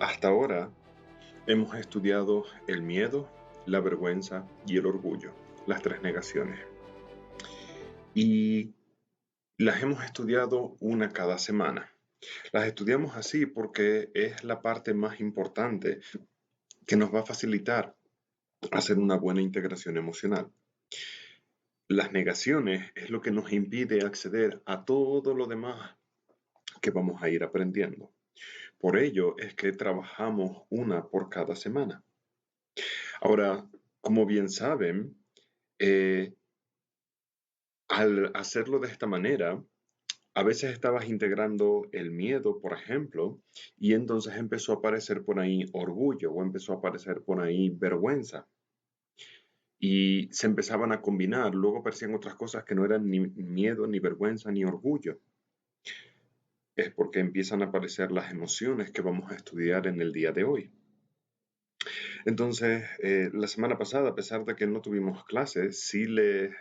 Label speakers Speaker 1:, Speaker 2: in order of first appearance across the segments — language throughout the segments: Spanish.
Speaker 1: Hasta ahora hemos estudiado el miedo, la vergüenza y el orgullo, las tres negaciones. Y las hemos estudiado una cada semana. Las estudiamos así porque es la parte más importante que nos va a facilitar hacer una buena integración emocional. Las negaciones es lo que nos impide acceder a todo lo demás que vamos a ir aprendiendo. Por ello es que trabajamos una por cada semana. Ahora, como bien saben, eh, al hacerlo de esta manera, a veces estabas integrando el miedo, por ejemplo, y entonces empezó a aparecer por ahí orgullo o empezó a aparecer por ahí vergüenza. Y se empezaban a combinar, luego aparecían otras cosas que no eran ni miedo, ni vergüenza, ni orgullo. Es porque empiezan a aparecer las emociones que vamos a estudiar en el día de hoy. Entonces, la semana pasada, a pesar de que no tuvimos clases, sí les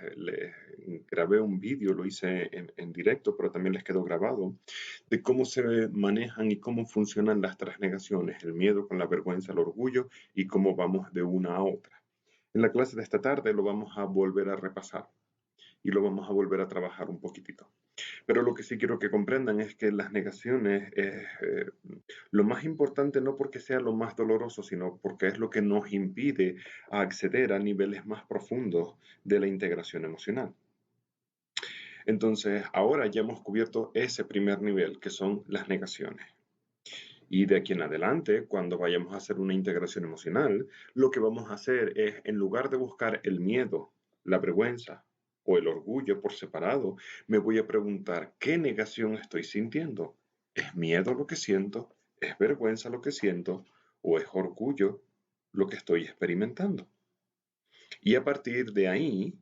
Speaker 1: grabé un vídeo, lo hice en directo, pero también les quedó grabado, de cómo se manejan y cómo funcionan las tres negaciones, el miedo con la vergüenza, el orgullo, y cómo vamos de una a otra. En la clase de esta tarde lo vamos a volver a repasar y lo vamos a volver a trabajar un poquitito. Pero lo que sí quiero que comprendan es que las negaciones es lo más importante no porque sea lo más doloroso, sino porque es lo que nos impide acceder a niveles más profundos de la integración emocional. Entonces, ahora ya hemos cubierto ese primer nivel, que son las negaciones. Y de aquí en adelante, cuando vayamos a hacer una integración emocional, lo que vamos a hacer es, en lugar de buscar el miedo, la vergüenza o el orgullo por separado, me voy a preguntar, ¿qué negación estoy sintiendo? ¿Es miedo lo que siento? ¿Es vergüenza lo que siento? ¿O es orgullo lo que estoy experimentando? Y a partir de ahí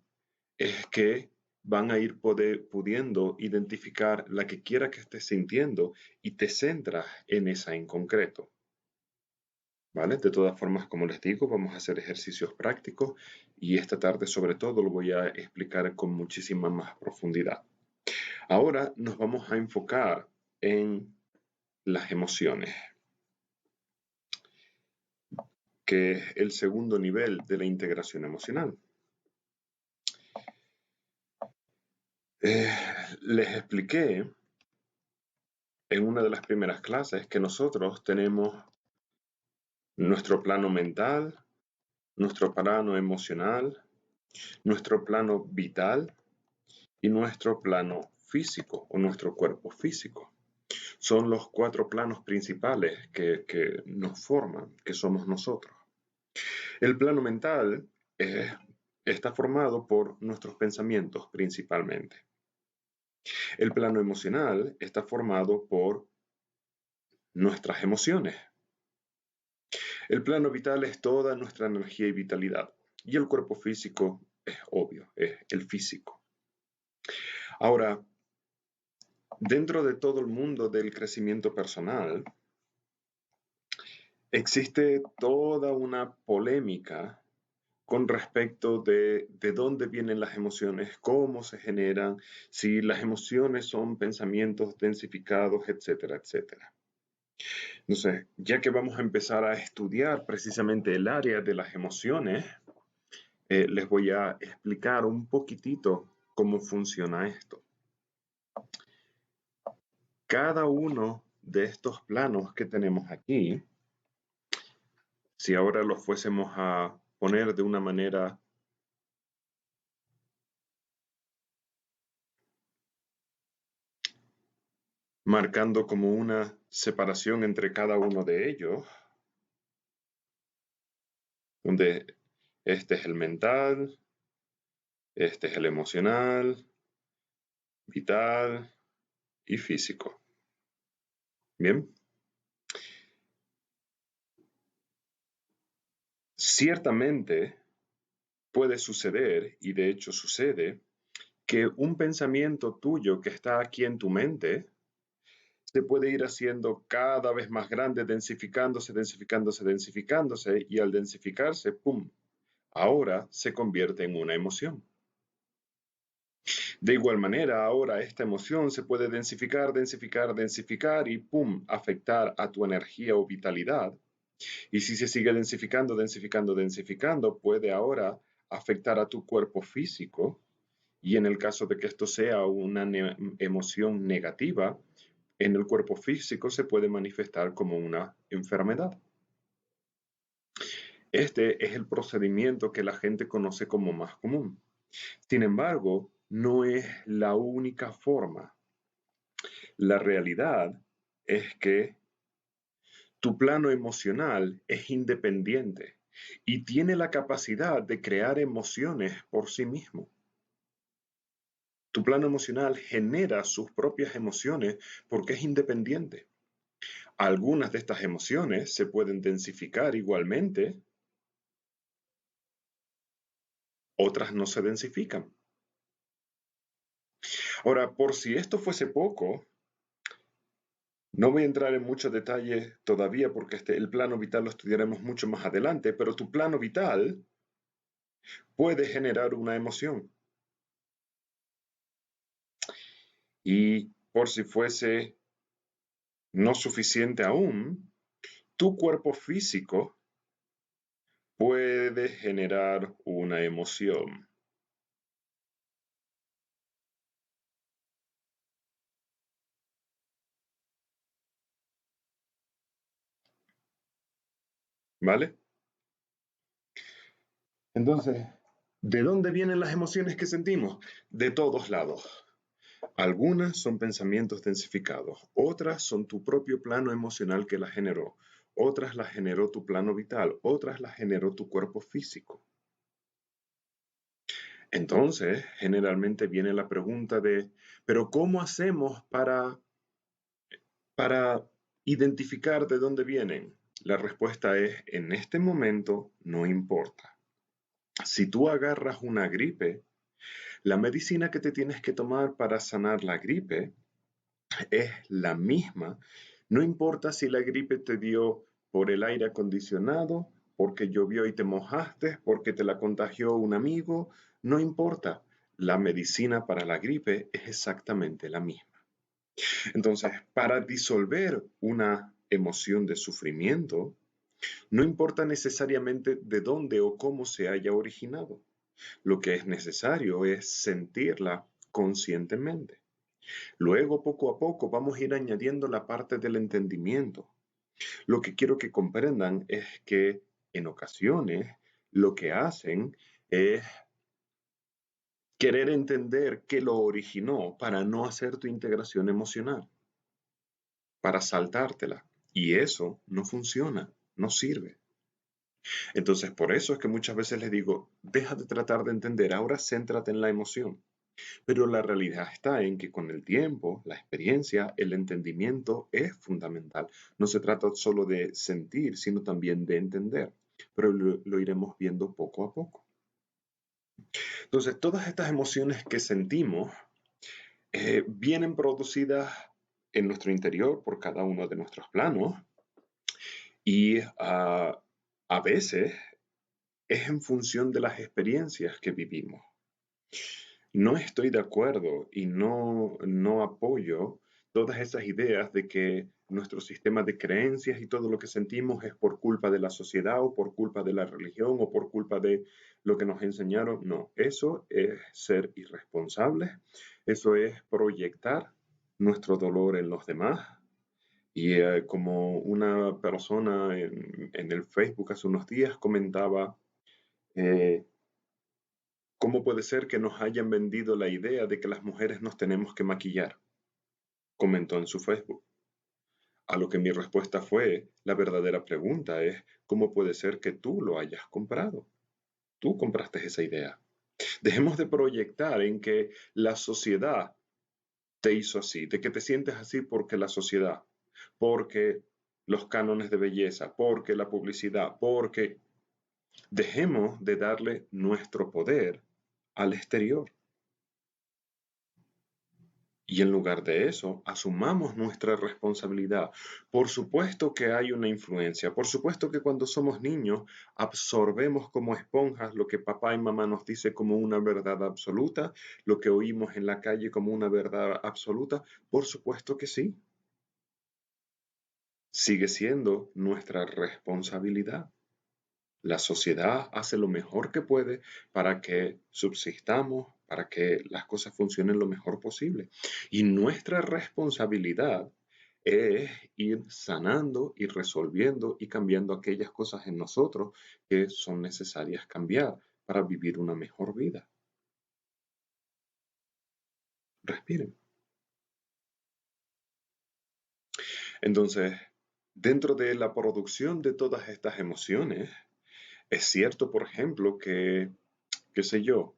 Speaker 1: es que van a ir pudiendo identificar la que quiera que estés sintiendo y te centras en esa en concreto. ¿Vale? De todas formas, como les digo, vamos a hacer ejercicios prácticos y esta tarde sobre todo lo voy a explicar con muchísima más profundidad. Ahora nos vamos a enfocar en las emociones, que es el segundo nivel de la integración emocional. Eh, Les expliqué en una de las primeras clases que nosotros tenemos nuestro plano mental, nuestro plano emocional, nuestro plano vital y nuestro plano físico o nuestro cuerpo físico. Son los cuatro planos principales que nos forman, que somos nosotros. El plano mental está formado por nuestros pensamientos principalmente. El plano emocional está formado por nuestras emociones. El plano vital es toda nuestra energía y vitalidad. Y el cuerpo físico es obvio, es el físico. Ahora, dentro de todo el mundo del crecimiento personal, existe toda una polémica con respecto de dónde vienen las emociones, cómo se generan, si las emociones son pensamientos densificados, etcétera, etcétera. Entonces, ya que vamos a empezar a estudiar precisamente el área de las emociones, les voy a explicar un poquitito cómo funciona esto. Cada uno de estos planos que tenemos aquí, si ahora los fuésemos a poner de una manera marcando como una separación entre cada uno de ellos, donde este es el mental, este es el emocional, vital y físico. Bien, ciertamente puede suceder, y de hecho sucede, que un pensamiento tuyo que está aquí en tu mente se puede ir haciendo cada vez más grande, densificándose, densificándose, densificándose, y al densificarse, ¡pum!, ahora se convierte en una emoción. De igual manera, ahora esta emoción se puede densificar, densificar, densificar y ¡pum!, afectar a tu energía o vitalidad. Y si se sigue densificando, densificando, densificando, puede ahora afectar a tu cuerpo físico. Y en el caso de que esto sea una emoción negativa, en el cuerpo físico se puede manifestar como una enfermedad. Este es el procedimiento que la gente conoce como más común. Sin embargo, no es la única forma. La realidad es que tu plano emocional es independiente y tiene la capacidad de crear emociones por sí mismo. Tu plano emocional genera sus propias emociones porque es independiente. Algunas de estas emociones se pueden densificar igualmente, otras no se densifican. Ahora, por si esto fuese poco, no voy a entrar en muchos detalles todavía porque el plano vital lo estudiaremos mucho más adelante, pero tu plano vital puede generar una emoción. Y por si fuese no suficiente aún, tu cuerpo físico puede generar una emoción. ¿Vale? Entonces, ¿de dónde vienen las emociones que sentimos? De todos lados. Algunas son pensamientos densificados, otras son tu propio plano emocional que las generó, otras las generó tu plano vital, otras las generó tu cuerpo físico. Entonces, generalmente viene la pregunta de, ¿pero cómo hacemos para identificar de dónde vienen? La respuesta es, en este momento no importa. Si tú agarras una gripe, la medicina que te tienes que tomar para sanar la gripe es la misma. No importa si la gripe te dio por el aire acondicionado, porque llovió y te mojaste, porque te la contagió un amigo, no importa. La medicina para la gripe es exactamente la misma. Entonces, para disolver una emoción de sufrimiento, no importa necesariamente de dónde o cómo se haya originado. Lo que es necesario es sentirla conscientemente. Luego, poco a poco, vamos a ir añadiendo la parte del entendimiento. Lo que quiero que comprendan es que en ocasiones lo que hacen es querer entender qué lo originó para no hacer tu integración emocional, para saltártela. Y eso no funciona, no sirve. Entonces, por eso es que muchas veces les digo, deja de tratar de entender, ahora céntrate en la emoción. Pero la realidad está en que con el tiempo, la experiencia, el entendimiento es fundamental. No se trata solo de sentir, sino también de entender. Pero lo iremos viendo poco a poco. Entonces, todas estas emociones que sentimos vienen producidas en nuestro interior por cada uno de nuestros planos y a veces es en función de las experiencias que vivimos. No estoy de acuerdo y no apoyo todas esas ideas de que nuestro sistema de creencias y todo lo que sentimos es por culpa de la sociedad o por culpa de la religión o por culpa de lo que nos enseñaron. No, eso es ser irresponsables, eso es proyectar nuestro dolor en los demás. Y como una persona en el Facebook hace unos días comentaba, eh, ¿cómo puede ser que nos hayan vendido la idea de que las mujeres nos tenemos que maquillar? Comentó en su Facebook. A lo que mi respuesta fue, la verdadera pregunta es, ¿cómo puede ser que tú lo hayas comprado? Tú compraste esa idea. Dejemos de proyectar en que la sociedad te hizo así, de que te sientes así porque la sociedad, porque los cánones de belleza, porque la publicidad, porque dejemos de darle nuestro poder al exterior. Y en lugar de eso, asumamos nuestra responsabilidad. Por supuesto que hay una influencia. Por supuesto que cuando somos niños absorbemos como esponjas lo que papá y mamá nos dice como una verdad absoluta, lo que oímos en la calle como una verdad absoluta. Por supuesto que sí. Sigue siendo nuestra responsabilidad. La sociedad hace lo mejor que puede para que subsistamos, para que las cosas funcionen lo mejor posible. Y nuestra responsabilidad es ir sanando y resolviendo y cambiando aquellas cosas en nosotros que son necesarias cambiar para vivir una mejor vida. Respiren. Entonces, dentro de la producción de todas estas emociones, es cierto, por ejemplo, que, qué sé yo,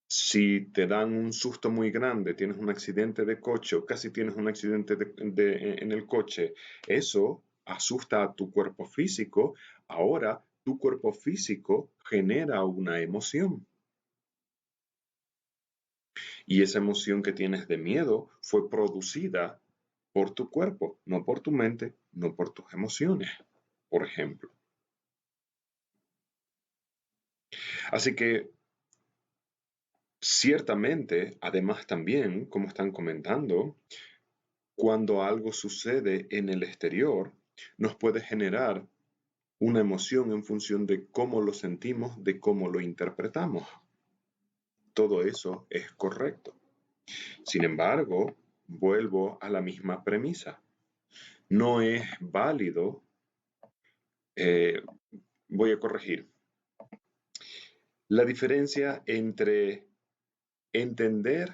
Speaker 1: si te dan un susto muy grande, tienes un accidente de coche o casi tienes un accidente en el coche, eso asusta a tu cuerpo físico. Ahora tu cuerpo físico genera una emoción. Y esa emoción que tienes de miedo fue producida por tu cuerpo, no por tu mente, no por tus emociones, por ejemplo. Así que ciertamente, además también, como están comentando, cuando algo sucede en el exterior, nos puede generar una emoción en función de cómo lo sentimos, de cómo lo interpretamos. Todo eso es correcto. Sin embargo, vuelvo a la misma premisa. No es válido, eh, voy a corregir, la diferencia entre entender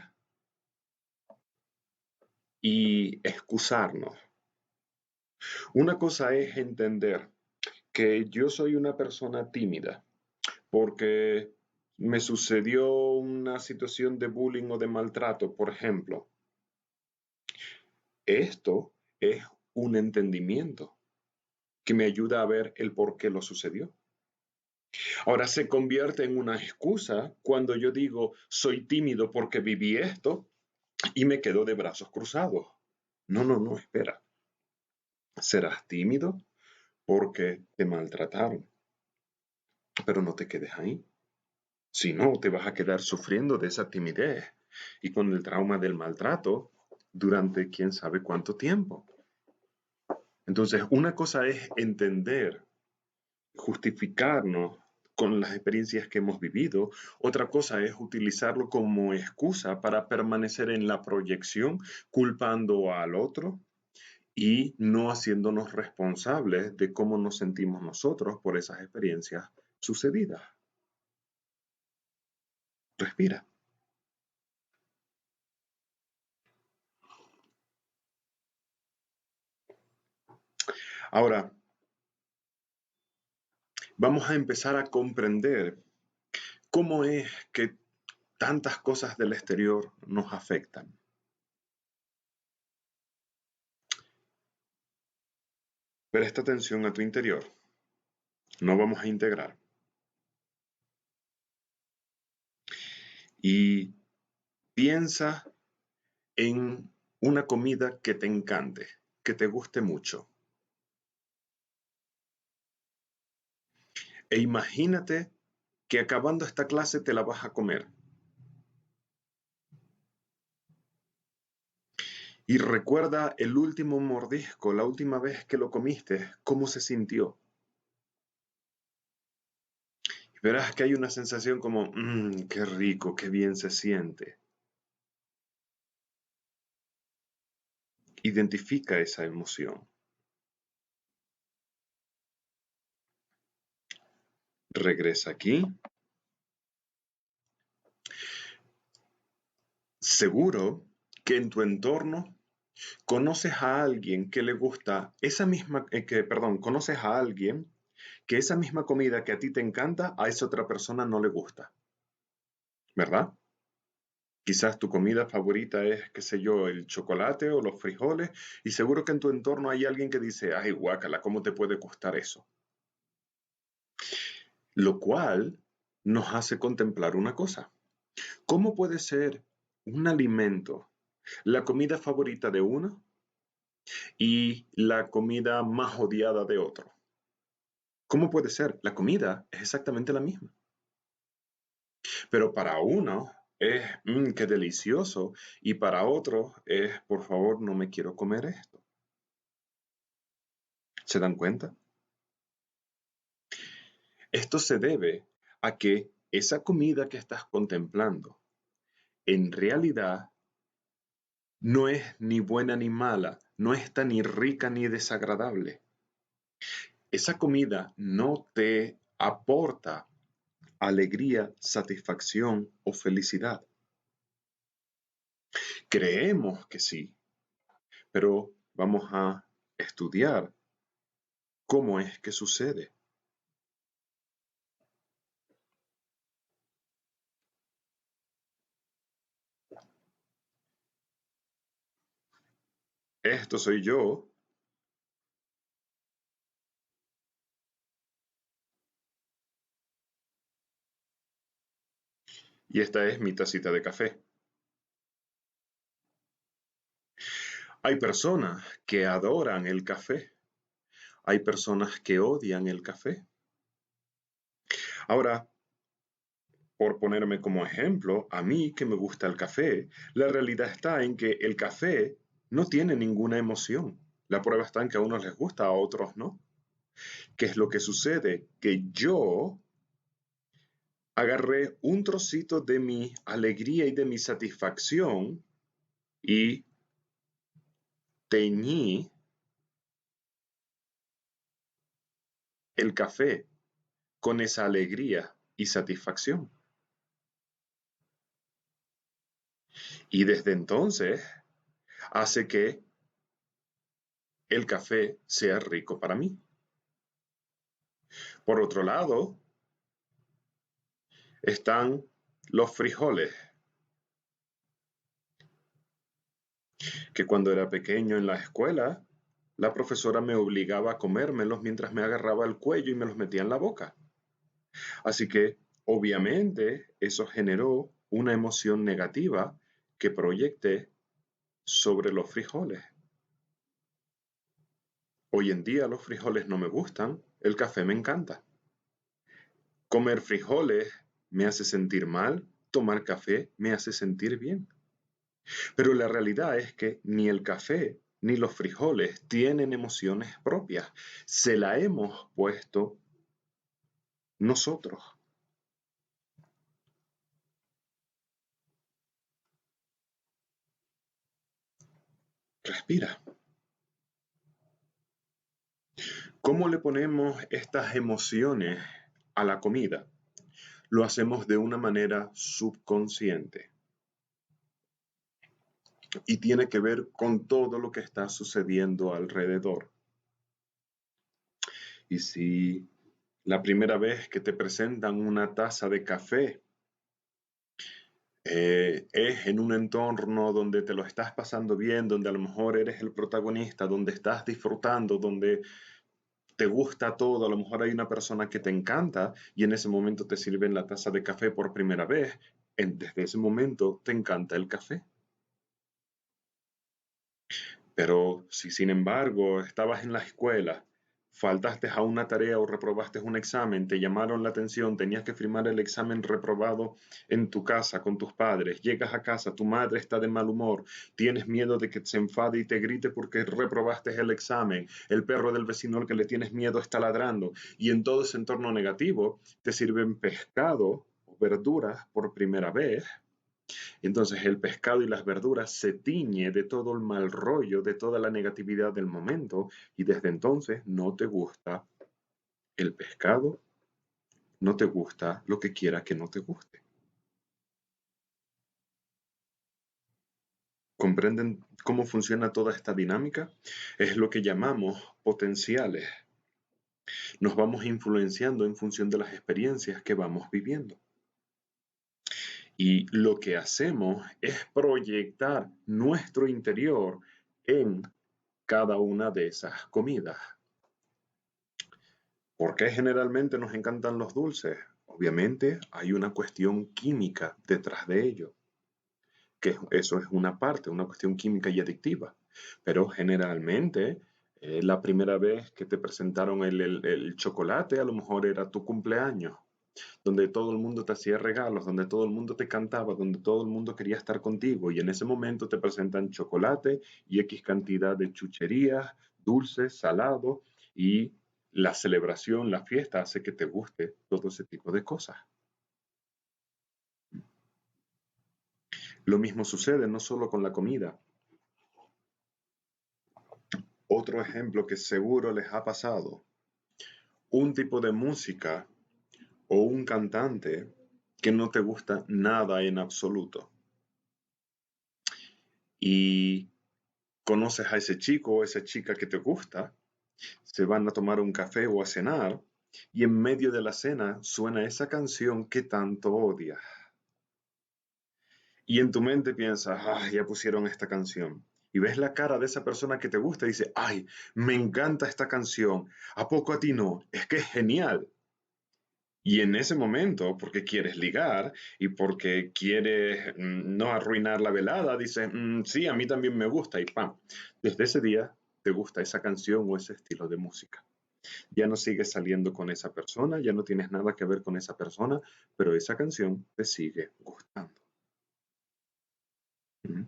Speaker 1: y excusarnos. Una cosa es entender que yo soy una persona tímida porque me sucedió una situación de bullying o de maltrato, por ejemplo. Esto es un entendimiento que me ayuda a ver el por qué lo sucedió. Ahora se convierte en una excusa cuando yo digo soy tímido porque viví esto y me quedo de brazos cruzados. No, no, no, espera. Serás tímido porque te maltrataron, pero no te quedes ahí. Si no, te vas a quedar sufriendo de esa timidez y con el trauma del maltrato durante quién sabe cuánto tiempo. Entonces, una cosa es entender, justificarnos con las experiencias que hemos vivido, otra cosa es utilizarlo como excusa para permanecer en la proyección, culpando al otro y no haciéndonos responsables de cómo nos sentimos nosotros por esas experiencias sucedidas. Respira. Ahora, vamos a empezar a comprender cómo es que tantas cosas del exterior nos afectan. Presta atención a tu interior. No vamos a integrar. Y piensa en una comida que te encante, que te guste mucho. E imagínate que acabando esta clase te la vas a comer. Y recuerda el último mordisco, la última vez que lo comiste, cómo se sintió. Y verás que hay una sensación como, qué rico, qué bien se siente. Identifica esa emoción. Regresa aquí. Seguro que en tu entorno conoces a alguien que le gusta esa misma, conoces a alguien que esa misma comida que a ti te encanta, a esa otra persona no le gusta, ¿verdad? Quizás tu comida favorita es, qué sé yo, el chocolate o los frijoles, y seguro que en tu entorno hay alguien que dice, ay, guácala, ¿cómo te puede gustar eso? Lo cual nos hace contemplar una cosa. ¿Cómo puede ser un alimento la comida favorita de uno y la comida más odiada de otro. ¿Cómo puede ser? La comida es exactamente la misma. Pero para uno es, qué delicioso, y para otro es, por favor, no me quiero comer esto. ¿Se dan cuenta? Esto se debe a que esa comida que estás contemplando en realidad no es ni buena ni mala, no está ni rica ni desagradable. Esa comida no te aporta alegría, satisfacción o felicidad. Creemos que sí, pero vamos a estudiar cómo es que sucede. Esto soy yo y esta es mi tacita de café. Hay personas que adoran el café, hay personas que odian el café. Ahora, por ponerme como ejemplo, a mí que me gusta el café, la realidad está en que el café no tiene ninguna emoción. La prueba está en que a unos les gusta, a otros no. ¿Qué es lo que sucede? Que yo agarré un trocito de mi alegría y de mi satisfacción y teñí el café con esa alegría y satisfacción. Y desde entonces hace que el café sea rico para mí. Por otro lado, están los frijoles, que cuando era pequeño en la escuela, la profesora me obligaba a comérmelos mientras me agarraba el cuello y me los metía en la boca. Así que, obviamente, eso generó una emoción negativa que proyecté sobre los frijoles. Hoy en día los frijoles no me gustan, el café me encanta. Comer frijoles me hace sentir mal, tomar café me hace sentir bien. Pero la realidad es que ni el café ni los frijoles tienen emociones propias. Se la hemos puesto nosotros. Respira. ¿Cómo le ponemos estas emociones a la comida? Lo hacemos de una manera subconsciente y tiene que ver con todo lo que está sucediendo alrededor. Y si la primera vez que te presentan una taza de café es en un entorno donde te lo estás pasando bien, donde a lo mejor eres el protagonista, donde estás disfrutando, donde te gusta todo, a lo mejor hay una persona que te encanta y en ese momento te sirven la taza de café por primera vez, desde ese momento te encanta el café. Pero si sin embargo estabas en la escuela, faltaste a una tarea o reprobaste un examen, te llamaron la atención, tenías que firmar el examen reprobado en tu casa con tus padres, llegas a casa, tu madre está de mal humor, tienes miedo de que se enfade y te grite porque reprobaste el examen, el perro del vecino al que le tienes miedo está ladrando y en todo ese entorno negativo te sirven pescado o verduras por primera vez. Entonces el pescado y las verduras se tiñe de todo el mal rollo, de toda la negatividad del momento y desde entonces no te gusta el pescado, no te gusta lo que quiera que no te guste. ¿Comprenden cómo funciona toda esta dinámica? Es lo que llamamos potenciales. Nos vamos influenciando en función de las experiencias que vamos viviendo. Y lo que hacemos es proyectar nuestro interior en cada una de esas comidas. ¿Por qué generalmente nos encantan los dulces? Obviamente hay una cuestión química detrás de ello. que eso es una parte, una cuestión química y adictiva. Pero generalmente, la primera vez que te presentaron el chocolate, a lo mejor era tu cumpleaños, donde todo el mundo te hacía regalos, donde todo el mundo te cantaba, donde todo el mundo quería estar contigo. Y en ese momento te presentan chocolate y X cantidad de chucherías, dulces, salados, y la celebración, la fiesta hace que te guste todo ese tipo de cosas. Lo mismo sucede no solo con la comida. Otro ejemplo que seguro les ha pasado, un tipo de música o un cantante que no te gusta nada en absoluto. Y conoces a ese chico o esa chica que te gusta, se van a tomar un café o a cenar, y en medio de la cena suena esa canción que tanto odias. Y en tu mente piensas, ah, ya pusieron esta canción. Y ves la cara de esa persona que te gusta y dice, ay, me encanta esta canción. ¿A poco a ti no? Es que es genial. Y en ese momento, porque quieres ligar y porque quieres no arruinar la velada, dices, sí, a mí también me gusta y ¡pam! Desde ese día te gusta esa canción o ese estilo de música. Ya no sigues saliendo con esa persona, ya no tienes nada que ver con esa persona, pero esa canción te sigue gustando. ¿Mm?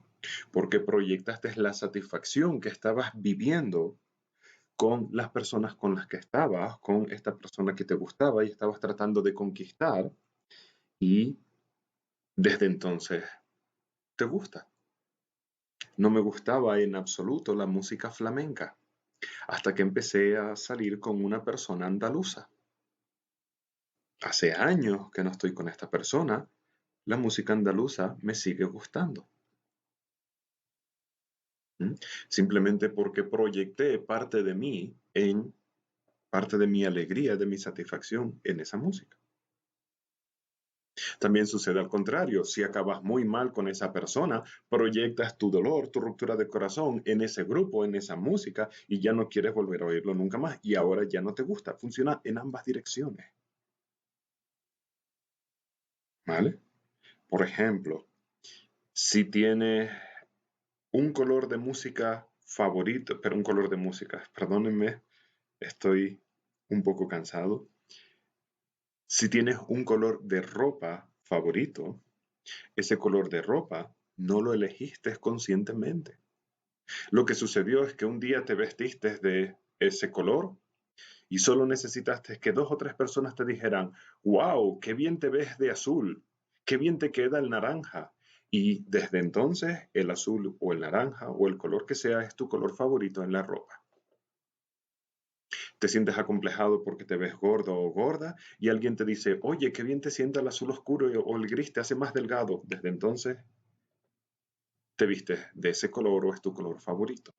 Speaker 1: Porque proyectaste la satisfacción que estabas viviendo con las personas con las que estabas, con esta persona que te gustaba y estabas tratando de conquistar, y desde entonces te gusta. No me gustaba en absoluto la música flamenca hasta que empecé a salir con una persona andaluza. Hace años que no estoy con esta persona, la música andaluza me sigue gustando. ¿Mm? Simplemente porque proyecté parte de mí en parte de mi alegría, de mi satisfacción en esa música. También sucede al contrario, si acabas muy mal con esa persona, proyectas tu dolor, tu ruptura de corazón en ese grupo, en esa música, y ya no quieres volver a oírlo nunca más, y ahora ya no te gusta. Funciona en ambas direcciones. ¿Vale? Por ejemplo, si tienes un color de música favorito, pero un color de música, perdónenme, estoy un poco cansado. Si tienes un color de ropa favorito, ese color de ropa no lo elegiste conscientemente. Lo que sucedió es que un día te vestiste de ese color y solo necesitaste que dos o tres personas te dijeran, wow, qué bien te ves de azul, qué bien te queda el naranja. Y desde entonces el azul o el naranja o el color que sea es tu color favorito en la ropa. Te sientes acomplejado porque te ves gordo o gorda y alguien te dice, oye, qué bien te sienta el azul oscuro o el gris, te hace más delgado. Desde entonces te vistes de ese color o es tu color favorito.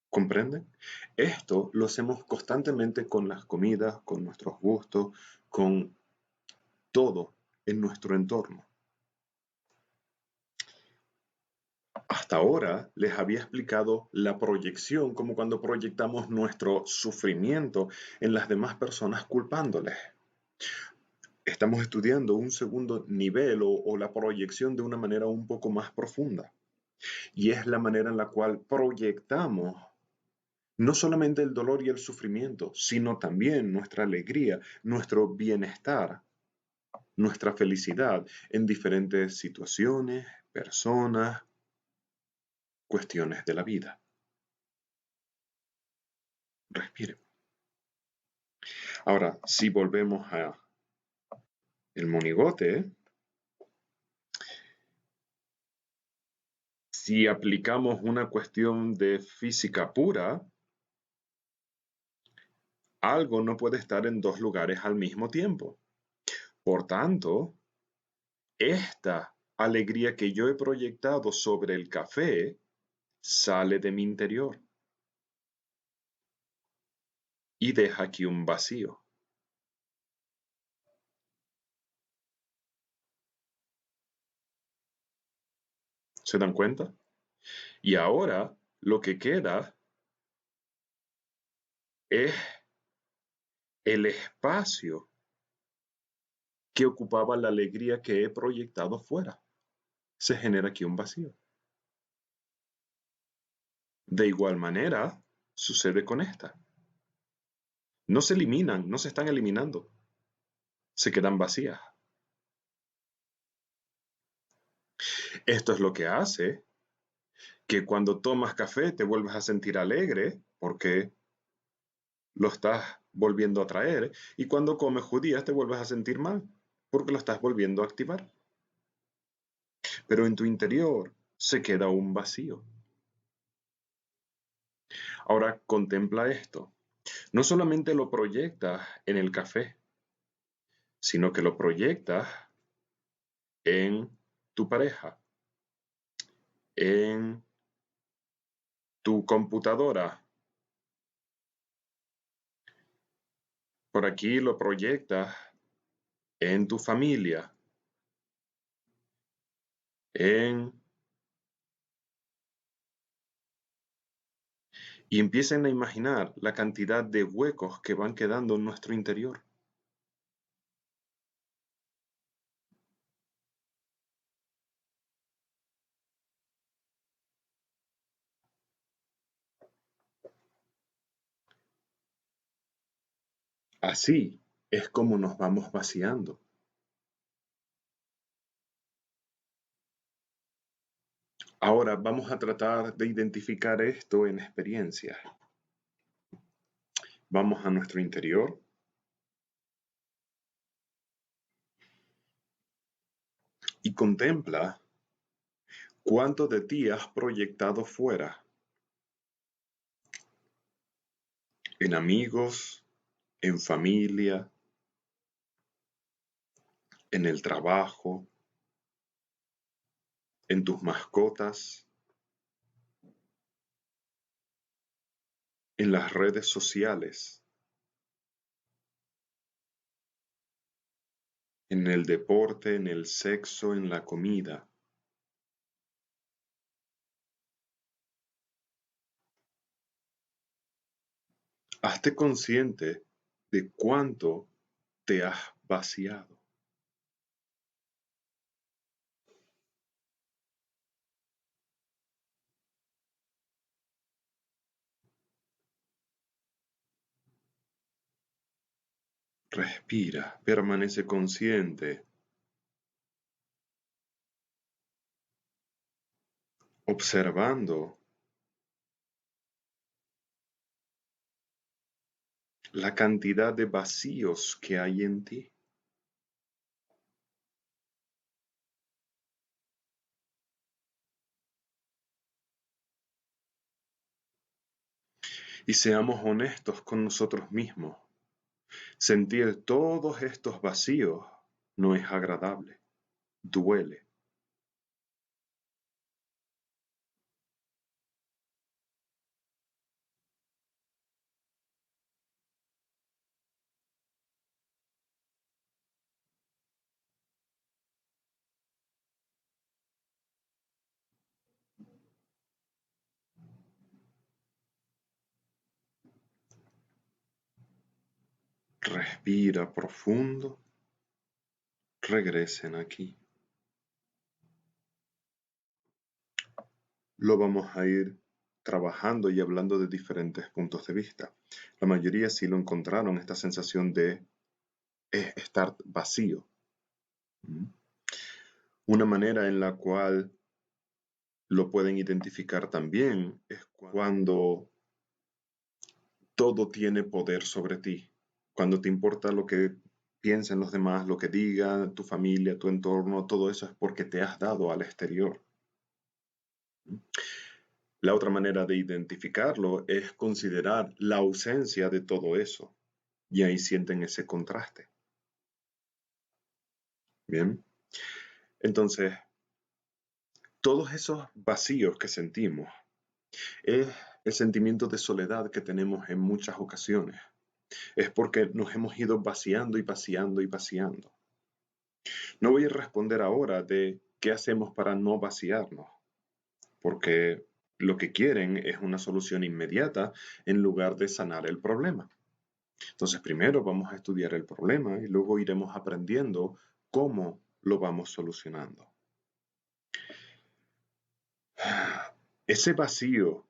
Speaker 1: ¿Comprenden? Esto lo hacemos constantemente con las comidas, con nuestros gustos, con todo en nuestro entorno. Hasta ahora les había explicado la proyección como cuando proyectamos nuestro sufrimiento en las demás personas culpándoles. Estamos estudiando un segundo nivel o la proyección de una manera un poco más profunda. Y es la manera en la cual proyectamos no solamente el dolor y el sufrimiento, sino también nuestra alegría, nuestro bienestar, nuestra felicidad en diferentes situaciones, personas, cuestiones de la vida. Respire. Ahora, si volvemos a el monigote, si aplicamos una cuestión de física pura, algo no puede estar en dos lugares al mismo tiempo. Por tanto, esta alegría que yo he proyectado sobre el café sale de mi interior y deja aquí un vacío. ¿Se dan cuenta? Y ahora lo que queda es el espacio que ocupaba la alegría que he proyectado fuera. se genera aquí un vacío. De igual manera, sucede con esta. No se eliminan, no se están eliminando, se quedan vacías. Esto es lo que hace que cuando tomas café te vuelves a sentir alegre porque lo estás volviendo a traer, y cuando comes judías te vuelves a sentir mal porque lo estás volviendo a activar. Pero en tu interior se queda un vacío. Ahora contempla esto. No solamente lo proyectas en el café, sino que lo proyectas en tu pareja, en tu computadora. Por aquí lo proyectas en tu familia, en... y empiecen a imaginar la cantidad de huecos que van quedando en nuestro interior. Así es como nos vamos vaciando. Ahora vamos a tratar de identificar esto en experiencias. Vamos a nuestro interior. Y contempla cuánto de ti has proyectado fuera, en amigos, en familia, en el trabajo, en tus mascotas, en las redes sociales, en el deporte, en el sexo, en la comida. Hazte consciente de cuánto te has vaciado. Respira, permanece consciente, observando la cantidad de vacíos que hay en ti. Y seamos honestos con nosotros mismos. Sentir todos estos vacíos no es agradable, duele. Respira profundo, regresen aquí. Lo vamos a ir trabajando y hablando de diferentes puntos de vista. La mayoría sí lo encontraron, esta sensación de estar vacío. Una manera en la cual lo pueden identificar también es cuando todo tiene poder sobre ti, cuando te importa lo que piensen los demás, lo que digan tu familia, tu entorno, todo eso es porque te has dado al exterior. La otra manera de identificarlo es considerar la ausencia de todo eso, y ahí sienten ese contraste. Bien, entonces, todos esos vacíos que sentimos es el sentimiento de soledad que tenemos en muchas ocasiones. Es porque nos hemos ido vaciando y vaciando y vaciando. No voy a responder ahora de qué hacemos para no vaciarnos, porque lo que quieren es una solución inmediata en lugar de sanar el problema. Entonces, primero vamos a estudiar el problema y luego iremos aprendiendo cómo lo vamos solucionando. Ese vacío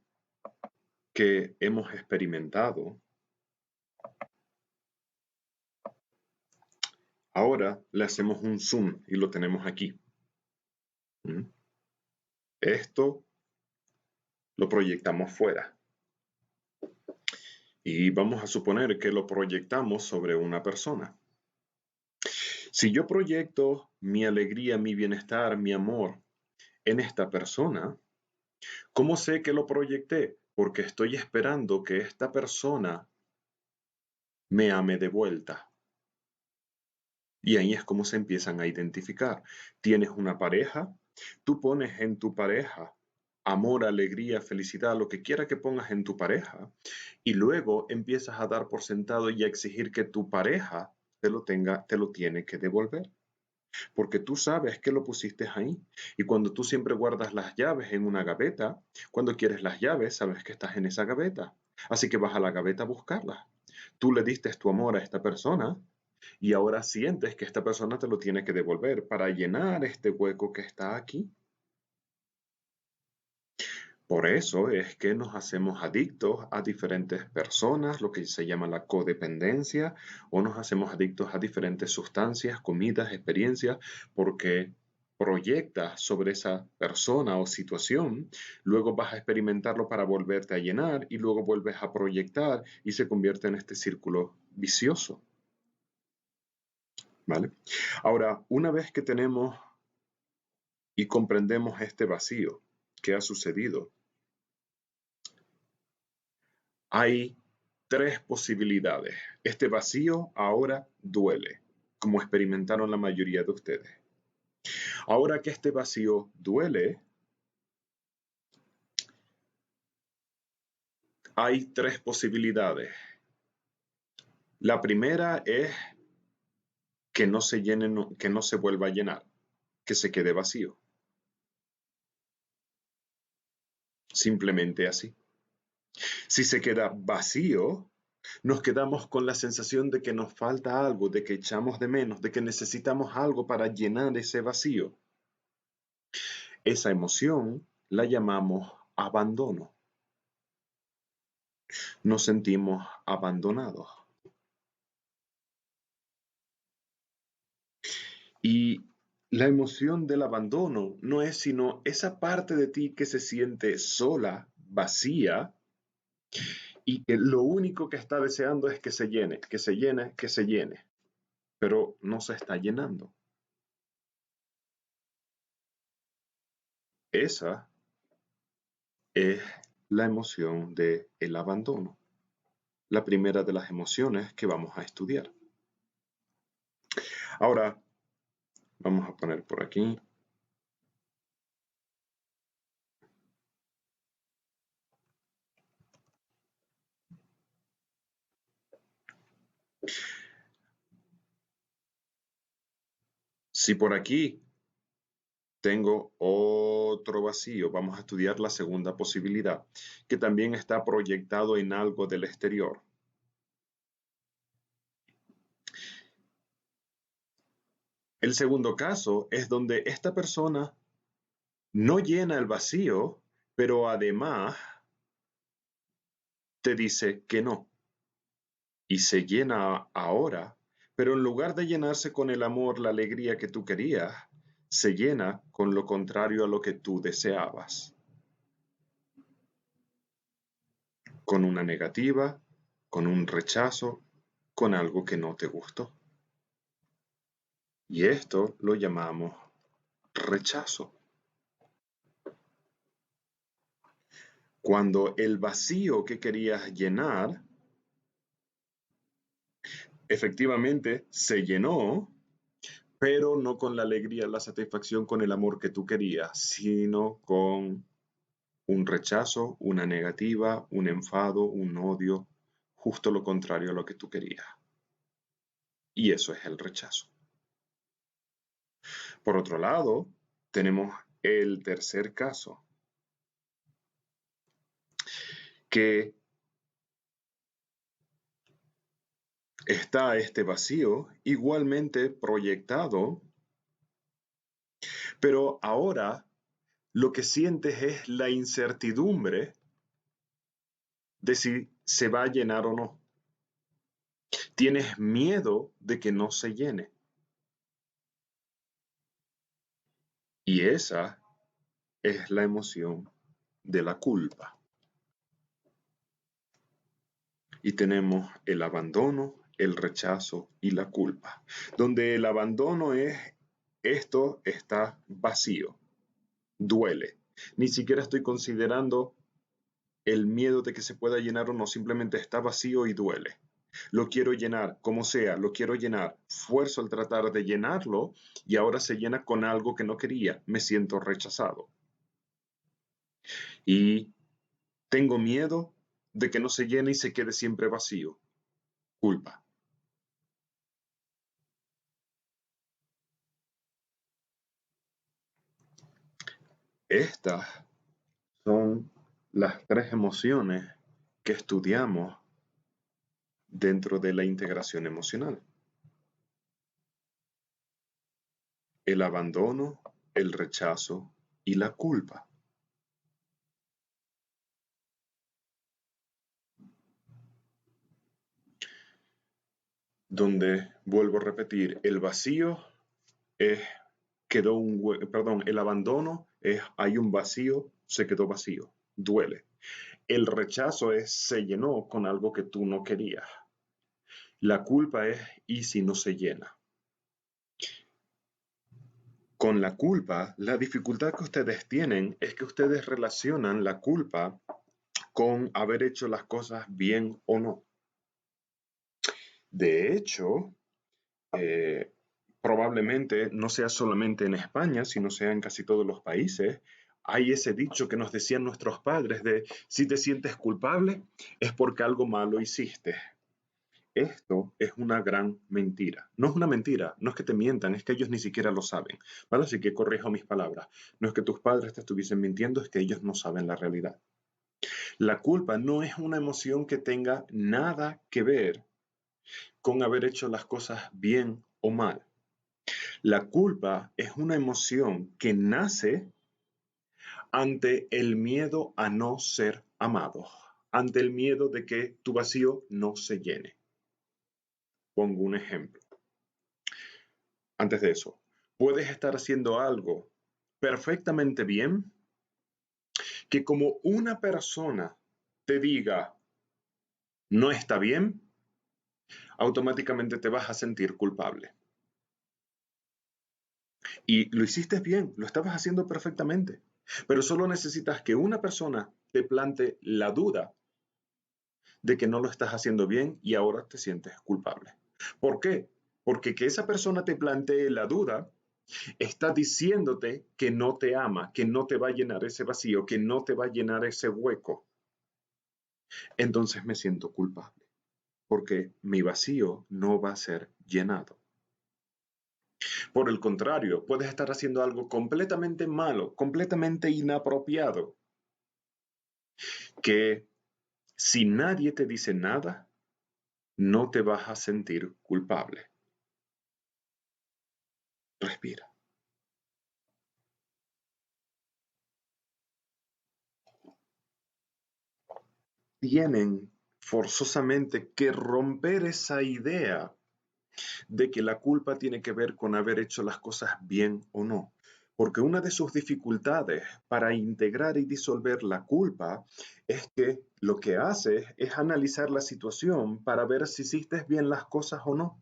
Speaker 1: que hemos experimentado, ahora le hacemos un zoom y lo tenemos aquí. ¿Mm? Esto lo proyectamos fuera. Y vamos a suponer que lo proyectamos sobre una persona. Si yo proyecto mi alegría, mi bienestar, mi amor en esta persona, ¿cómo sé que lo proyecté? Porque estoy esperando que esta persona me ame de vuelta. Y ahí es como se empiezan a identificar. Tienes una pareja, tú pones en tu pareja amor, alegría, felicidad, lo que quiera que pongas en tu pareja, y luego empiezas a dar por sentado y a exigir que tu pareja te lo tiene que devolver. Porque tú sabes que lo pusiste ahí. Y cuando tú siempre guardas las llaves en una gaveta, cuando quieres las llaves, sabes que estás en esa gaveta. Así que vas a la gaveta a buscarlas. Tú le diste tu amor a esta persona y ahora sientes que esta persona te lo tiene que devolver para llenar este hueco que está aquí. Por eso es que nos hacemos adictos a diferentes personas, lo que se llama la codependencia, o nos hacemos adictos a diferentes sustancias, comidas, experiencias, porque proyectas sobre esa persona o situación, luego vas a experimentarlo para volverte a llenar y luego vuelves a proyectar y se convierte en este círculo vicioso. ¿Vale? Ahora, una vez que tenemos y comprendemos este vacío que ha sucedido, hay tres posibilidades. Este vacío ahora duele, como experimentaron la mayoría de ustedes. Ahora que este vacío duele, hay tres posibilidades. La primera es que no se llene, que no se vuelva a llenar, que se quede vacío. Simplemente así. Si se queda vacío, nos quedamos con la sensación de que nos falta algo, de que echamos de menos, de que necesitamos algo para llenar ese vacío. Esa emoción la llamamos abandono. Nos sentimos abandonados. Y la emoción del abandono no es sino esa parte de ti que se siente sola, vacía, y que lo único que está deseando es que se llene, que se llene, que se llene, pero no se está llenando. Esa es la emoción del abandono, la primera de las emociones que vamos a estudiar. Ahora, vamos a poner por aquí. Si por aquí tengo otro vacío, vamos a estudiar la segunda posibilidad, que también está proyectado en algo del exterior. El segundo caso es donde esta persona no llena el vacío, pero además te dice que no. Y se llena ahora, pero en lugar de llenarse con el amor, la alegría que tú querías, se llena con lo contrario a lo que tú deseabas. Con una negativa, con un rechazo, con algo que no te gustó. Y esto lo llamamos rechazo. Cuando el vacío que querías llenar efectivamente se llenó, pero no con la alegría, la satisfacción, con el amor que tú querías, sino con un rechazo, una negativa, un enfado, un odio, justo lo contrario a lo que tú querías. Y eso es el rechazo. Por otro lado, tenemos el tercer caso, que está este vacío igualmente proyectado, pero ahora lo que sientes es la incertidumbre de si se va a llenar o no. Tienes miedo de que no se llene. Y esa es la emoción de la culpa. Y tenemos el abandono, el rechazo y la culpa. Donde el abandono es, esto está vacío, duele. Ni siquiera estoy considerando el miedo de que se pueda llenar o no, simplemente está vacío y duele. Lo quiero llenar, como sea, lo quiero llenar. Fuerzo al tratar de llenarlo y ahora se llena con algo que no quería. Me siento rechazado. Y tengo miedo de que no se llene y se quede siempre vacío. Culpa. Estas son las tres emociones que estudiamos dentro de la integración emocional. El abandono, el rechazo y la culpa. Donde, vuelvo a repetir, el vacío es, quedó perdón, el abandono es, hay un vacío, se quedó vacío, duele. El rechazo es, se llenó con algo que tú no querías. La culpa es, ¿y si no se llena? Con la culpa, la dificultad que ustedes tienen es que ustedes relacionan la culpa con haber hecho las cosas bien o no. De hecho, eh, probablemente no sea solamente en España, sino sea en casi todos los países, hay ese dicho que nos decían nuestros padres de si te sientes culpable es porque algo malo hiciste. Esto es una gran mentira. No es una mentira, no es que te mientan, es que ellos ni siquiera lo saben. ¿Vale? Así que corrijo mis palabras. No es que tus padres te estuviesen mintiendo, es que ellos no saben la realidad. La culpa no es una emoción que tenga nada que ver con haber hecho las cosas bien o mal. La culpa es una emoción que nace ante el miedo a no ser amado, ante el miedo de que tu vacío no se llene. Pongo un ejemplo. Antes de eso, puedes estar haciendo algo perfectamente bien que como una persona te diga no está bien, automáticamente te vas a sentir culpable. Y lo hiciste bien, lo estabas haciendo perfectamente, pero solo necesitas que una persona te plante la duda de que no lo estás haciendo bien y ahora te sientes culpable. ¿Por qué? Porque que esa persona te plantee la duda está diciéndote que no te ama, que no te va a llenar ese vacío, que no te va a llenar ese hueco. Entonces me siento culpable, porque mi vacío no va a ser llenado. Por el contrario, puedes estar haciendo algo completamente malo, completamente inapropiado, que si nadie te dice nada, no te vas a sentir culpable. Respira. Tienen forzosamente que romper esa idea de que la culpa tiene que ver con haber hecho las cosas bien o no. Porque una de sus dificultades para integrar y disolver la culpa es que lo que haces es analizar la situación para ver si hiciste bien las cosas o no.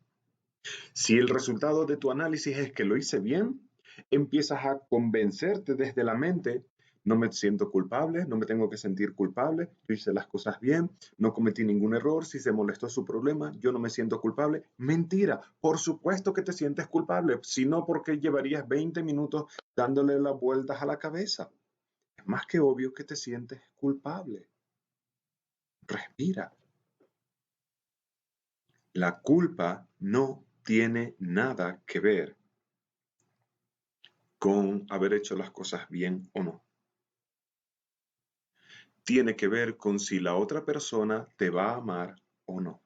Speaker 1: Si el resultado de tu análisis es que lo hice bien, empiezas a convencerte desde la mente, no me siento culpable, no me tengo que sentir culpable, yo hice las cosas bien, no cometí ningún error, si se molestó su problema, yo no me siento culpable. Mentira, por supuesto que te sientes culpable, si no, ¿por qué llevarías 20 minutos dándole las vueltas a la cabeza? Es más que obvio que te sientes culpable. Respira. La culpa no tiene nada que ver con haber hecho las cosas bien o no. Tiene que ver con si la otra persona te va a amar o no.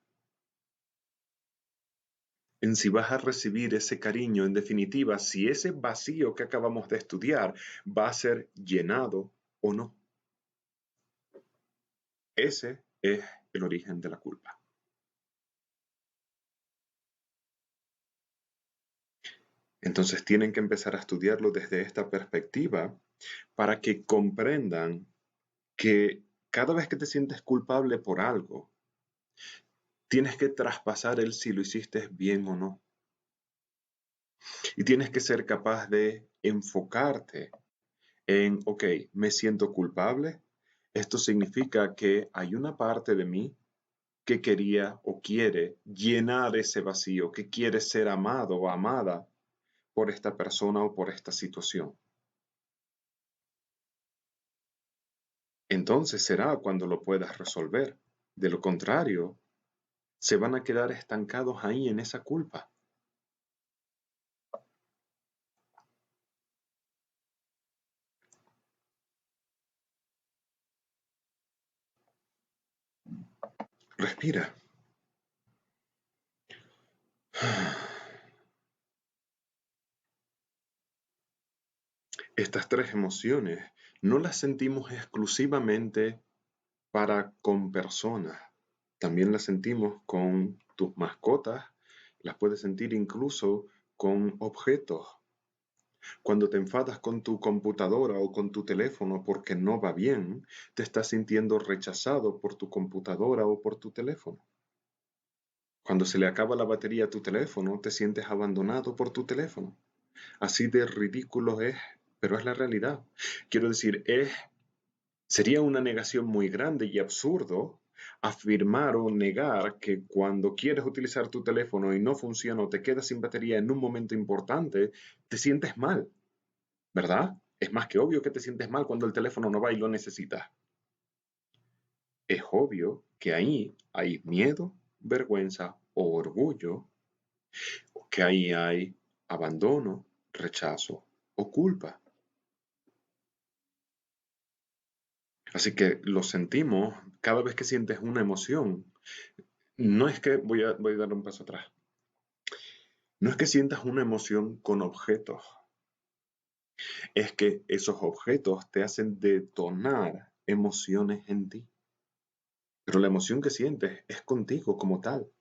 Speaker 1: en si vas a recibir ese cariño, en definitiva, si ese vacío que acabamos de estudiar va a ser llenado o no. Ese es el origen de la culpa. Entonces tienen que empezar a estudiarlo desde esta perspectiva para que comprendan que cada vez que te sientes culpable por algo, tienes que traspasar el si lo hiciste bien o no. Y tienes que ser capaz de enfocarte en, ok, me siento culpable. Esto significa que hay una parte de mí que quería o quiere llenar ese vacío, que quiere ser amado o amada por esta persona o por esta situación. Entonces será cuando lo puedas resolver. De lo contrario, se van a quedar estancados ahí en esa culpa. Respira. Estas tres emociones no las sentimos exclusivamente con personas. También las sentimos con tus mascotas, las puedes sentir incluso con objetos. Cuando te enfadas con tu computadora o con tu teléfono porque no va bien, te estás sintiendo rechazado por tu computadora o por tu teléfono. Cuando se le acaba la batería a tu teléfono, te sientes abandonado por tu teléfono. Así de ridículo es, pero es la realidad. Quiero decir, sería una negación muy grande y absurdo afirmar o negar que cuando quieres utilizar tu teléfono y no funciona o te quedas sin batería en un momento importante, te sientes mal, ¿verdad? Es más que obvio que te sientes mal cuando el teléfono no va y lo necesitas. Es obvio que ahí hay miedo, vergüenza o orgullo, que ahí hay abandono, rechazo o culpa. Así que lo sentimos cada vez que sientes una emoción. No es que, voy a dar un paso atrás, no es que sientas una emoción con objetos, es que esos objetos te hacen detonar emociones en ti. Pero la emoción que sientes es contigo como tal.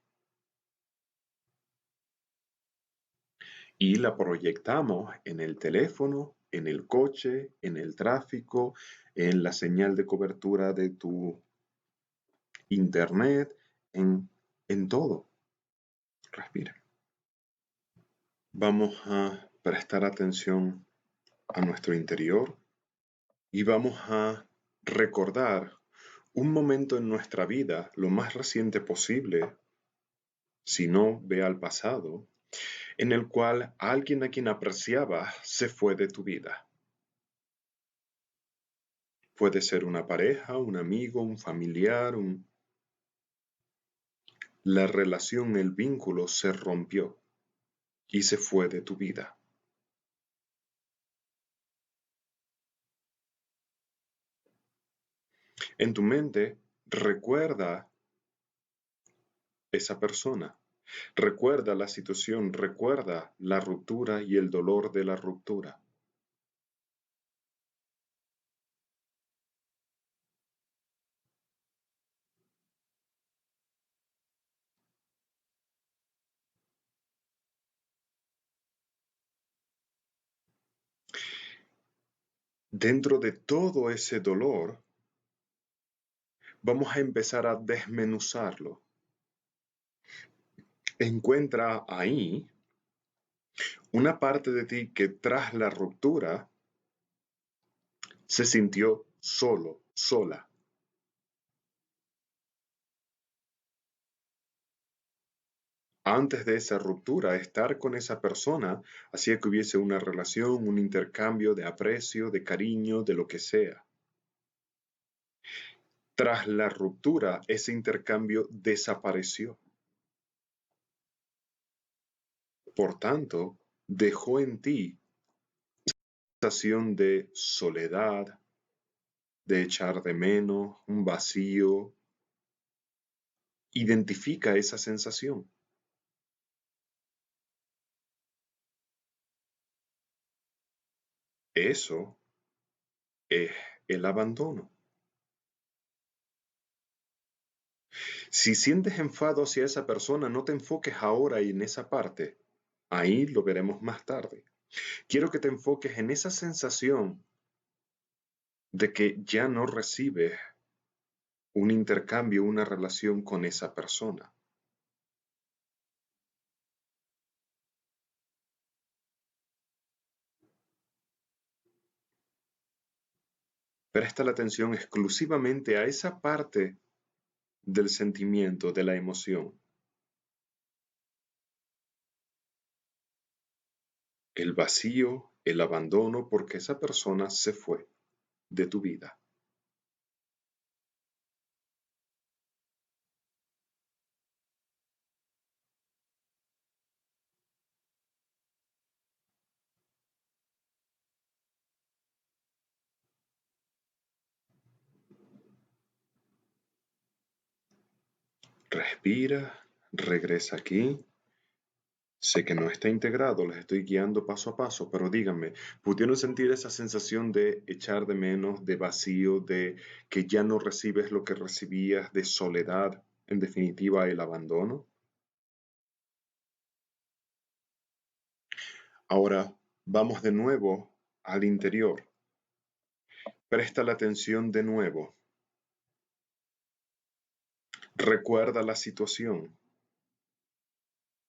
Speaker 1: Y la proyectamos en el teléfono, en el coche, en el tráfico, en la señal de cobertura de tu internet, en todo. Respira. Vamos a prestar atención a nuestro interior y vamos a recordar un momento en nuestra vida, lo más reciente posible, si no ve al pasado, en el cual alguien a quien apreciabas se fue de tu vida. Puede ser una pareja, un amigo, un familiar, la relación, el vínculo se rompió y se fue de tu vida. En tu mente, recuerda esa persona, recuerda la situación, recuerda la ruptura y el dolor de la ruptura. Dentro de todo ese dolor, vamos a empezar a desmenuzarlo. Encuentra ahí una parte de ti que tras la ruptura se sintió solo, sola. Antes de esa ruptura, estar con esa persona hacía que hubiese una relación, un intercambio de aprecio, de cariño, de lo que sea. Tras la ruptura, ese intercambio desapareció. Por tanto, dejó en ti una sensación de soledad, de echar de menos, un vacío. Identifica esa sensación. Eso es el abandono. Si sientes enfado hacia esa persona, no te enfoques ahora en esa parte. Ahí lo veremos más tarde. Quiero que te enfoques en esa sensación de que ya no recibes un intercambio, una relación con esa persona. Presta la atención exclusivamente a esa parte del sentimiento, de la emoción. El vacío, el abandono, porque esa persona se fue de tu vida. Respira, regresa aquí. Sé que no está integrado, les estoy guiando paso a paso, pero díganme, ¿pudieron sentir esa sensación de echar de menos, de vacío, de que ya no recibes lo que recibías, de soledad, en definitiva, el abandono? Ahora vamos de nuevo al interior. Presta la atención de nuevo. Recuerda la situación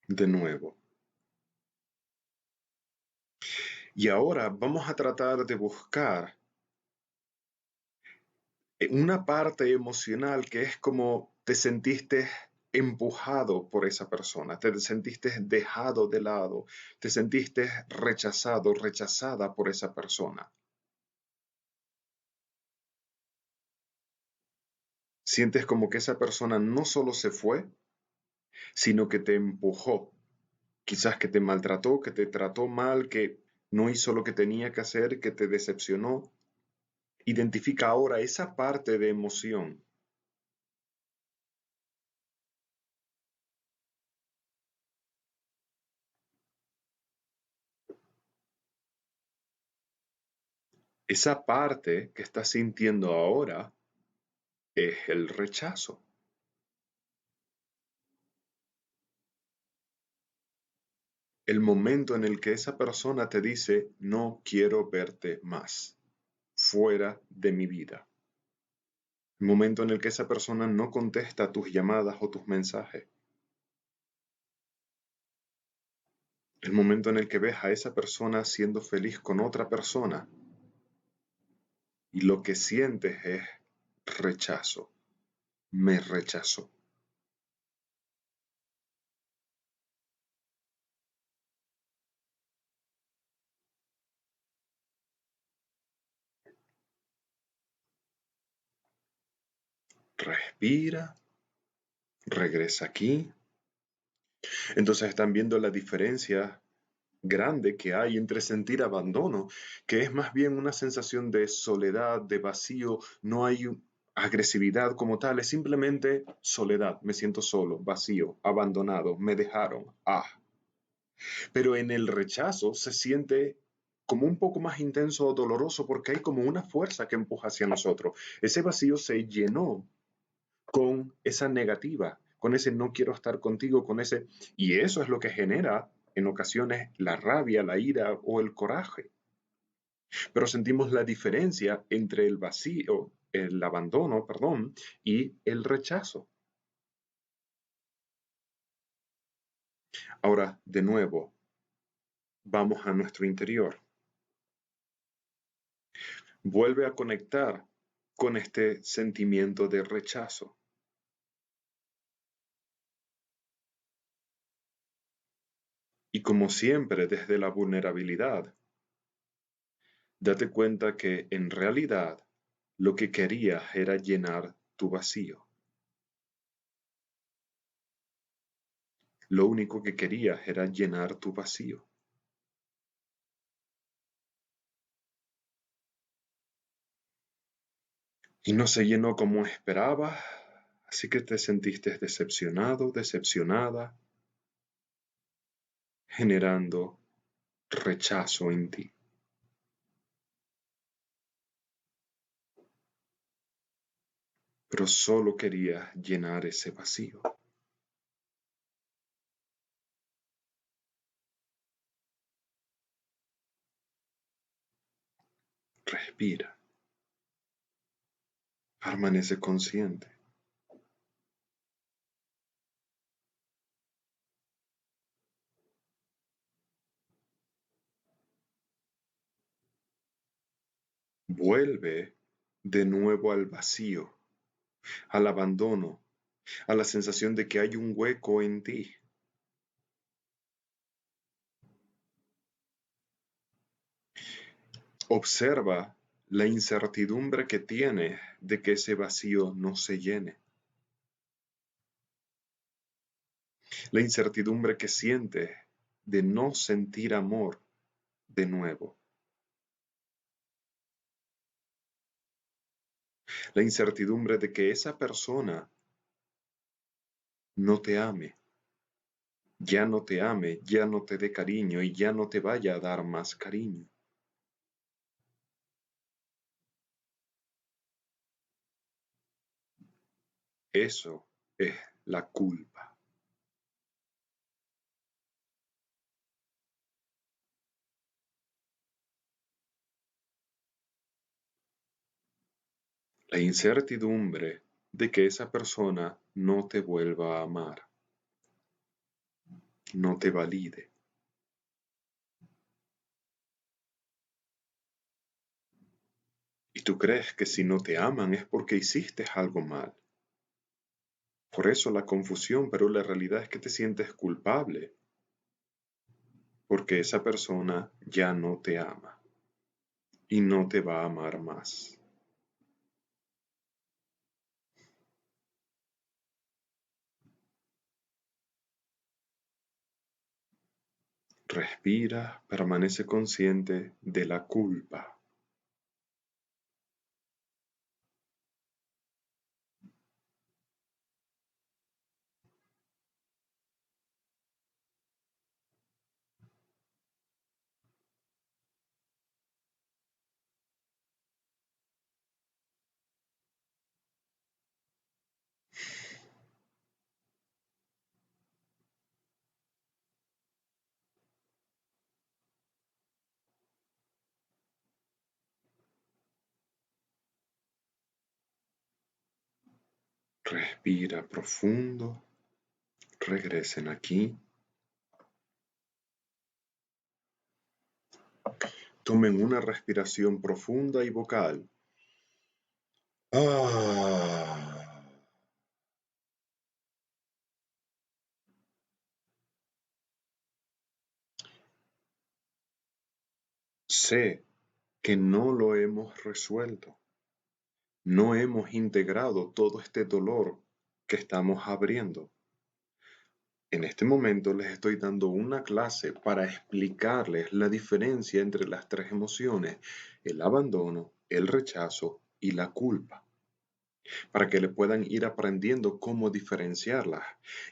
Speaker 1: de nuevo. Y ahora vamos a tratar de buscar una parte emocional que es como te sentiste empujado por esa persona, te sentiste dejado de lado, te sentiste rechazado, rechazada por esa persona. Sientes como que esa persona no solo se fue, sino que te empujó, quizás que te maltrató, que te trató mal, que no hizo lo que tenía que hacer, que te decepcionó. Identifica ahora esa parte de emoción, esa parte que estás sintiendo ahora es el rechazo. El momento en el que esa persona te dice, no quiero verte más, fuera de mi vida. El momento en el que esa persona no contesta tus llamadas o tus mensajes. El momento en el que ves a esa persona siendo feliz con otra persona y lo que sientes es rechazo. Me rechazó. Respira, regresa aquí. Entonces están viendo la diferencia grande que hay entre sentir abandono, que es más bien una sensación de soledad, de vacío, no hay agresividad como tal, es simplemente soledad, me siento solo, vacío, abandonado, me dejaron, Pero en el rechazo se siente como un poco más intenso o doloroso porque hay como una fuerza que empuja hacia nosotros. Ese vacío se llenó con esa negativa, con ese no quiero estar contigo, con ese... Y eso es lo que genera en ocasiones la rabia, la ira o el coraje. Pero sentimos la diferencia entre el vacío, el abandono, perdón, y el rechazo. Ahora, de nuevo, vamos a nuestro interior. Vuelve a conectar con este sentimiento de rechazo. Y como siempre, desde la vulnerabilidad, date cuenta que en realidad lo que querías era llenar tu vacío. Lo único que querías era llenar tu vacío. Y no se llenó como esperabas, así que te sentiste decepcionado, decepcionada, generando rechazo en ti. pero solo querías llenar ese vacío. Respira, permanece consciente. Vuelve de nuevo al vacío, al abandono, a la sensación de que hay un hueco en ti. Observa la incertidumbre que tienes de que ese vacío no se llene. La incertidumbre que sientes de no sentir amor de nuevo. La incertidumbre de que esa persona no te ame, ya no te dé cariño y ya no te vaya a dar más cariño. Eso es la culpa. La incertidumbre de que esa persona no te vuelva a amar, no te valide. Y tú crees que si no te aman es porque hiciste algo mal. Por eso la confusión, pero la realidad es que te sientes culpable, porque esa persona ya no te ama y no te va a amar más. Respira, permanece consciente de la culpa. Respira profundo, regresen aquí. Tomen una respiración profunda y vocal. Ah. Sé que no lo hemos resuelto. No hemos integrado todo este dolor que estamos abriendo. En este momento les estoy dando una clase para explicarles la diferencia entre las tres emociones, el abandono, el rechazo y la culpa, para que le puedan ir aprendiendo cómo diferenciarlas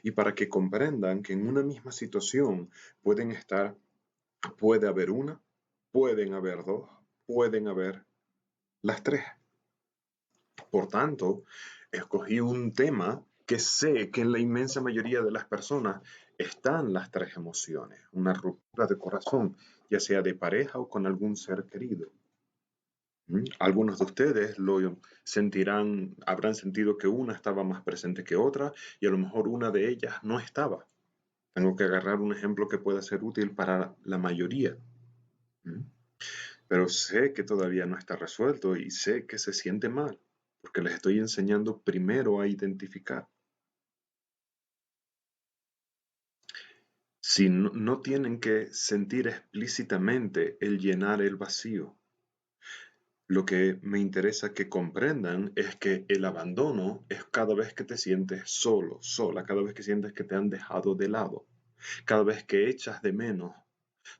Speaker 1: y para que comprendan que en una misma situación puede haber una, pueden haber dos, pueden haber las tres. Por tanto, escogí un tema que sé que en la inmensa mayoría de las personas están las tres emociones, una ruptura de corazón, ya sea de pareja o con algún ser querido. Algunos de ustedes lo sentirán, habrán sentido que una estaba más presente que otra y a lo mejor una de ellas no estaba. Tengo que agarrar un ejemplo que pueda ser útil para la mayoría. ¿Mm? Pero sé que todavía no está resuelto y sé que se siente mal, porque les estoy enseñando primero a identificar. Si no tienen que sentir explícitamente el llenar el vacío, lo que me interesa que comprendan es que el abandono es cada vez que te sientes solo, sola, cada vez que sientes que te han dejado de lado, cada vez que echas de menos,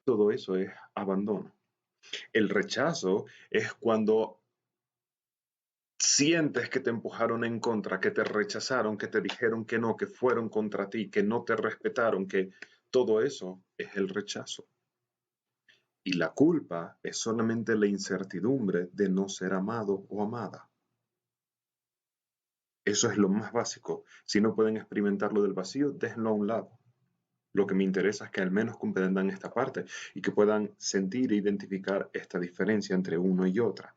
Speaker 1: todo eso es abandono. El rechazo es cuando sientes que te empujaron en contra, que te rechazaron, que te dijeron que no, que fueron contra ti, que no te respetaron, que todo eso es el rechazo. Y la culpa es solamente la incertidumbre de no ser amado o amada. Eso es lo más básico. Si no pueden experimentar lo del vacío, déjenlo a un lado. Lo que me interesa es que al menos comprendan esta parte y que puedan sentir e identificar esta diferencia entre uno y otra.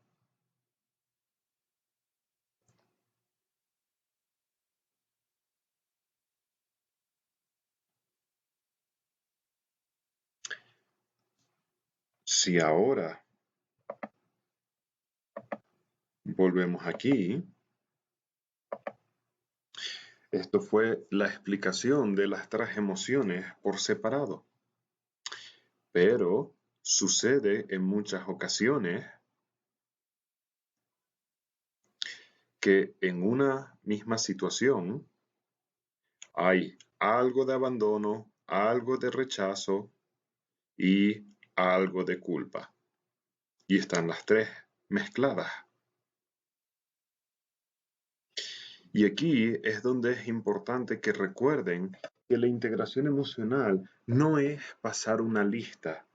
Speaker 1: Si ahora volvemos aquí, esto fue la explicación de las tres emociones por separado, pero sucede en muchas ocasiones que en una misma situación hay algo de abandono, algo de rechazo y algo de culpa. Y están las tres mezcladas. Y aquí es donde es importante que recuerden que la integración emocional no es pasar una lista,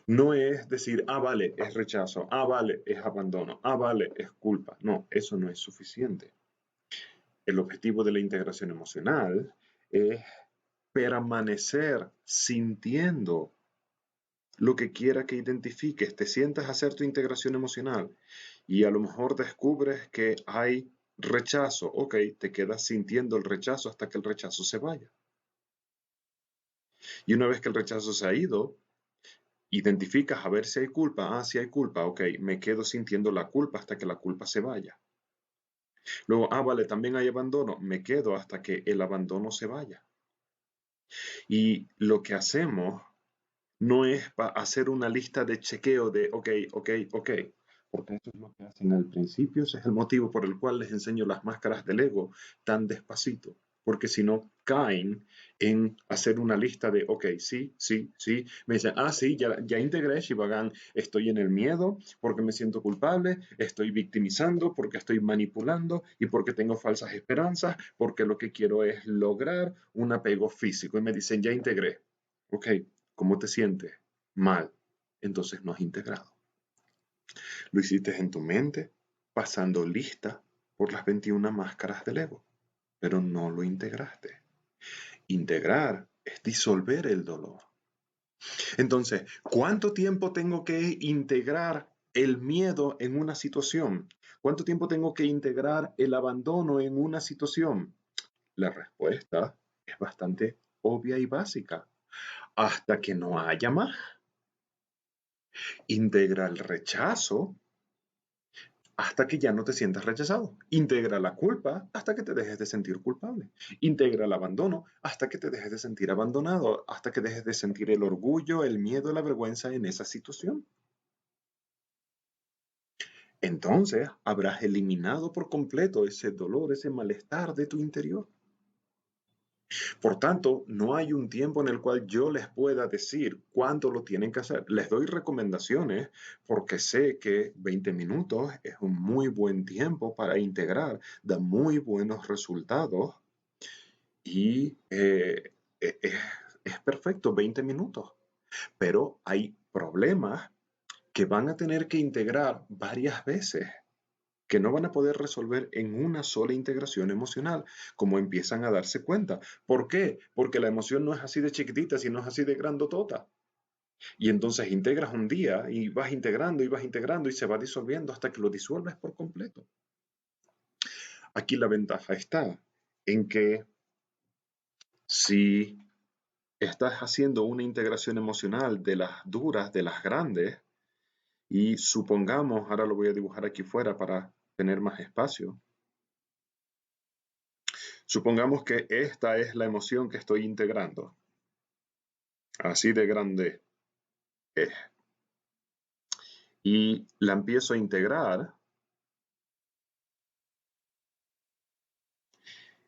Speaker 1: no es decir, ah, vale, es rechazo, ah, vale, es abandono, ah, vale, es culpa. No, eso no es suficiente. El objetivo de la integración emocional es permanecer sintiendo lo que quiera que identifiques, te sientas a hacer tu integración emocional y a lo mejor descubres que hay rechazo, ok, te quedas sintiendo el rechazo hasta que el rechazo se vaya. Y una vez que el rechazo se ha ido, identificas a ver si hay culpa, ah, si hay culpa, ok, me quedo sintiendo la culpa hasta que la culpa se vaya. Luego, ah, vale, también hay abandono, me quedo hasta que el abandono se vaya. Y lo que hacemos no es para hacer una lista de chequeo de, ok, ok, ok, porque eso es lo que hacen al principio, ese es el motivo por el cual les enseño las máscaras del ego tan despacito, porque si no caen en hacer una lista de, ok, sí, sí, sí, me dicen, ah, sí, ya integré Shivagan, estoy en el miedo porque me siento culpable, estoy victimizando porque estoy manipulando y porque tengo falsas esperanzas, porque lo que quiero es lograr un apego físico y me dicen, ya integré, ok, ¿cómo te sientes? Mal. Entonces no has integrado. Lo hiciste en tu mente, pasando lista por las 21 máscaras del ego, pero no lo integraste. Integrar es disolver el dolor. Entonces, ¿cuánto tiempo tengo que integrar el miedo en una situación? ¿Cuánto tiempo tengo que integrar el abandono en una situación? La respuesta es bastante obvia y básica. Hasta que no haya más. Integra el rechazo hasta que ya no te sientas rechazado. Integra la culpa hasta que te dejes de sentir culpable. Integra el abandono hasta que te dejes de sentir abandonado, hasta que dejes de sentir el orgullo, el miedo, la vergüenza en esa situación. Entonces habrás eliminado por completo ese dolor, ese malestar de tu interior. Por tanto, no hay un tiempo en el cual yo les pueda decir cuánto lo tienen que hacer. Les doy recomendaciones porque sé que 20 minutos es un muy buen tiempo para integrar, da muy buenos resultados y es perfecto 20 minutos. Pero hay problemas que van a tener que integrar varias veces que no van a poder resolver en una sola integración emocional, como empiezan a darse cuenta. ¿Por qué? Porque la emoción no es así de chiquitita, sino es así de grandotota. Y entonces integras un día y vas integrando y se va disolviendo hasta que lo disuelves por completo. Aquí la ventaja está en que si estás haciendo una integración emocional de las duras, de las grandes, y supongamos, ahora lo voy a dibujar aquí fuera para tener más espacio, supongamos que esta es la emoción que estoy integrando. Así de grande es. Y la empiezo a integrar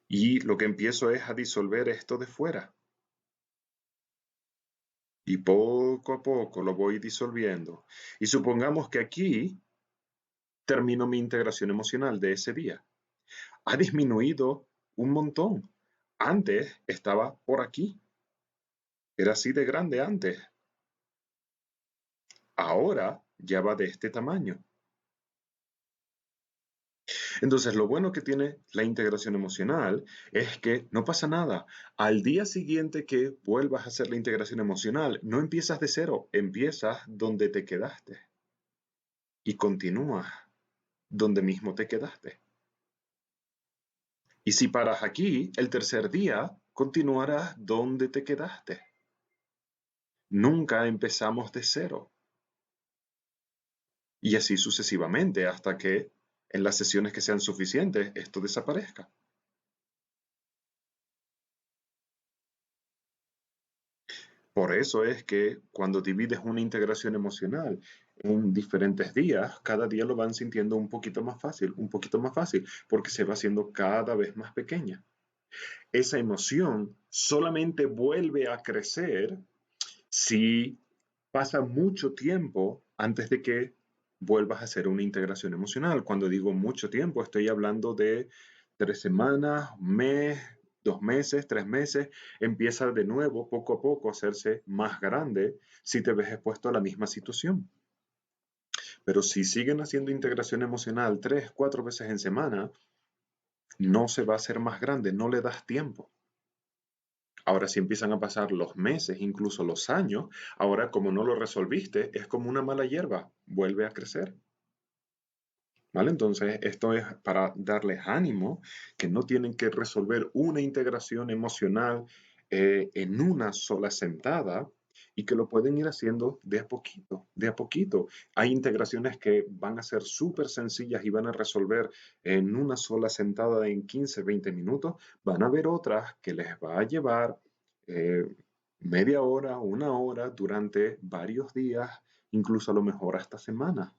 Speaker 1: y lo que empiezo es a disolver esto de fuera. Y poco a poco lo voy disolviendo. Y supongamos que aquí termino mi integración emocional de ese día. Ha disminuido un montón. Antes estaba por aquí. Era así de grande antes. Ahora ya va de este tamaño. Entonces, lo bueno que tiene la integración emocional es que no pasa nada. Al día siguiente que vuelvas a hacer la integración emocional, no empiezas de cero, empiezas donde te quedaste y continúas donde mismo te quedaste. Y si paras aquí, el tercer día continuarás donde te quedaste. Nunca empezamos de cero. Y así sucesivamente hasta que en las sesiones que sean suficientes esto desaparezca. Por eso es que cuando divides una integración emocional en diferentes días, cada día lo van sintiendo un poquito más fácil, porque se va haciendo cada vez más pequeña. Esa emoción solamente vuelve a crecer si pasa mucho tiempo antes de que vuelvas a hacer una integración emocional. Cuando digo mucho tiempo, estoy hablando de 3 semanas, un mes, 2 meses, 3 meses. Empieza de nuevo, poco a poco, a hacerse más grande si te ves expuesto a la misma situación. Pero si siguen haciendo integración emocional 3, 4 veces en semana, no se va a hacer más grande, no le das tiempo. Ahora, si empiezan a pasar los meses, incluso los años, ahora como no lo resolviste, es como una mala hierba, vuelve a crecer. ¿Vale? Entonces, esto es para darles ánimo, que no tienen que resolver una integración emocional en una sola sentada y que lo pueden ir haciendo de a poquito, de a poquito. Hay integraciones que van a ser súper sencillas y van a resolver en una sola sentada en 15, 20 minutos. Van a haber otras que les va a llevar eh, media hora, una hora durante varios días, incluso a lo mejor hasta semanas,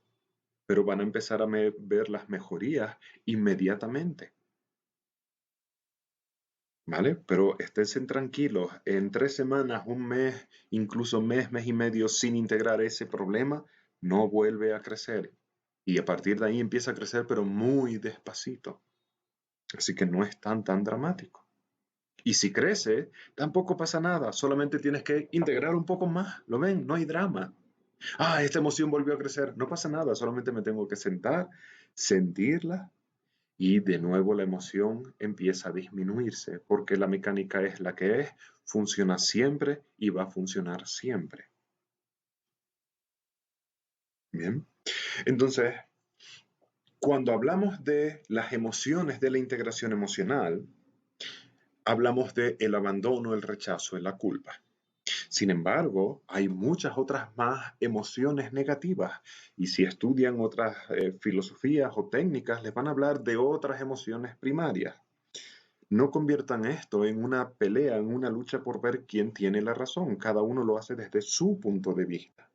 Speaker 1: pero van a empezar a ver las mejorías inmediatamente, ¿vale? Pero esténse tranquilos, en 3 semanas, un mes, incluso mes, mes y medio sin integrar ese problema, no vuelve a crecer. Y a partir de ahí empieza a crecer, pero muy despacito. Así que no es tan dramático. Y si crece, tampoco pasa nada, solamente tienes que integrar un poco más. ¿Lo ven? No hay drama. Ah, esta emoción volvió a crecer. No pasa nada, solamente me tengo que sentar, sentirla y de nuevo la emoción empieza a disminuirse porque la mecánica es la que es, funciona siempre y va a funcionar siempre. Bien, entonces, cuando hablamos de las emociones de la integración emocional, hablamos de el abandono, el rechazo y la culpa. Sin embargo, hay muchas otras más emociones negativas y si estudian otras filosofías o técnicas, les van a hablar de otras emociones primarias. No conviertan esto en una pelea, en una lucha por ver quién tiene la razón. Cada uno lo hace desde su punto de vista.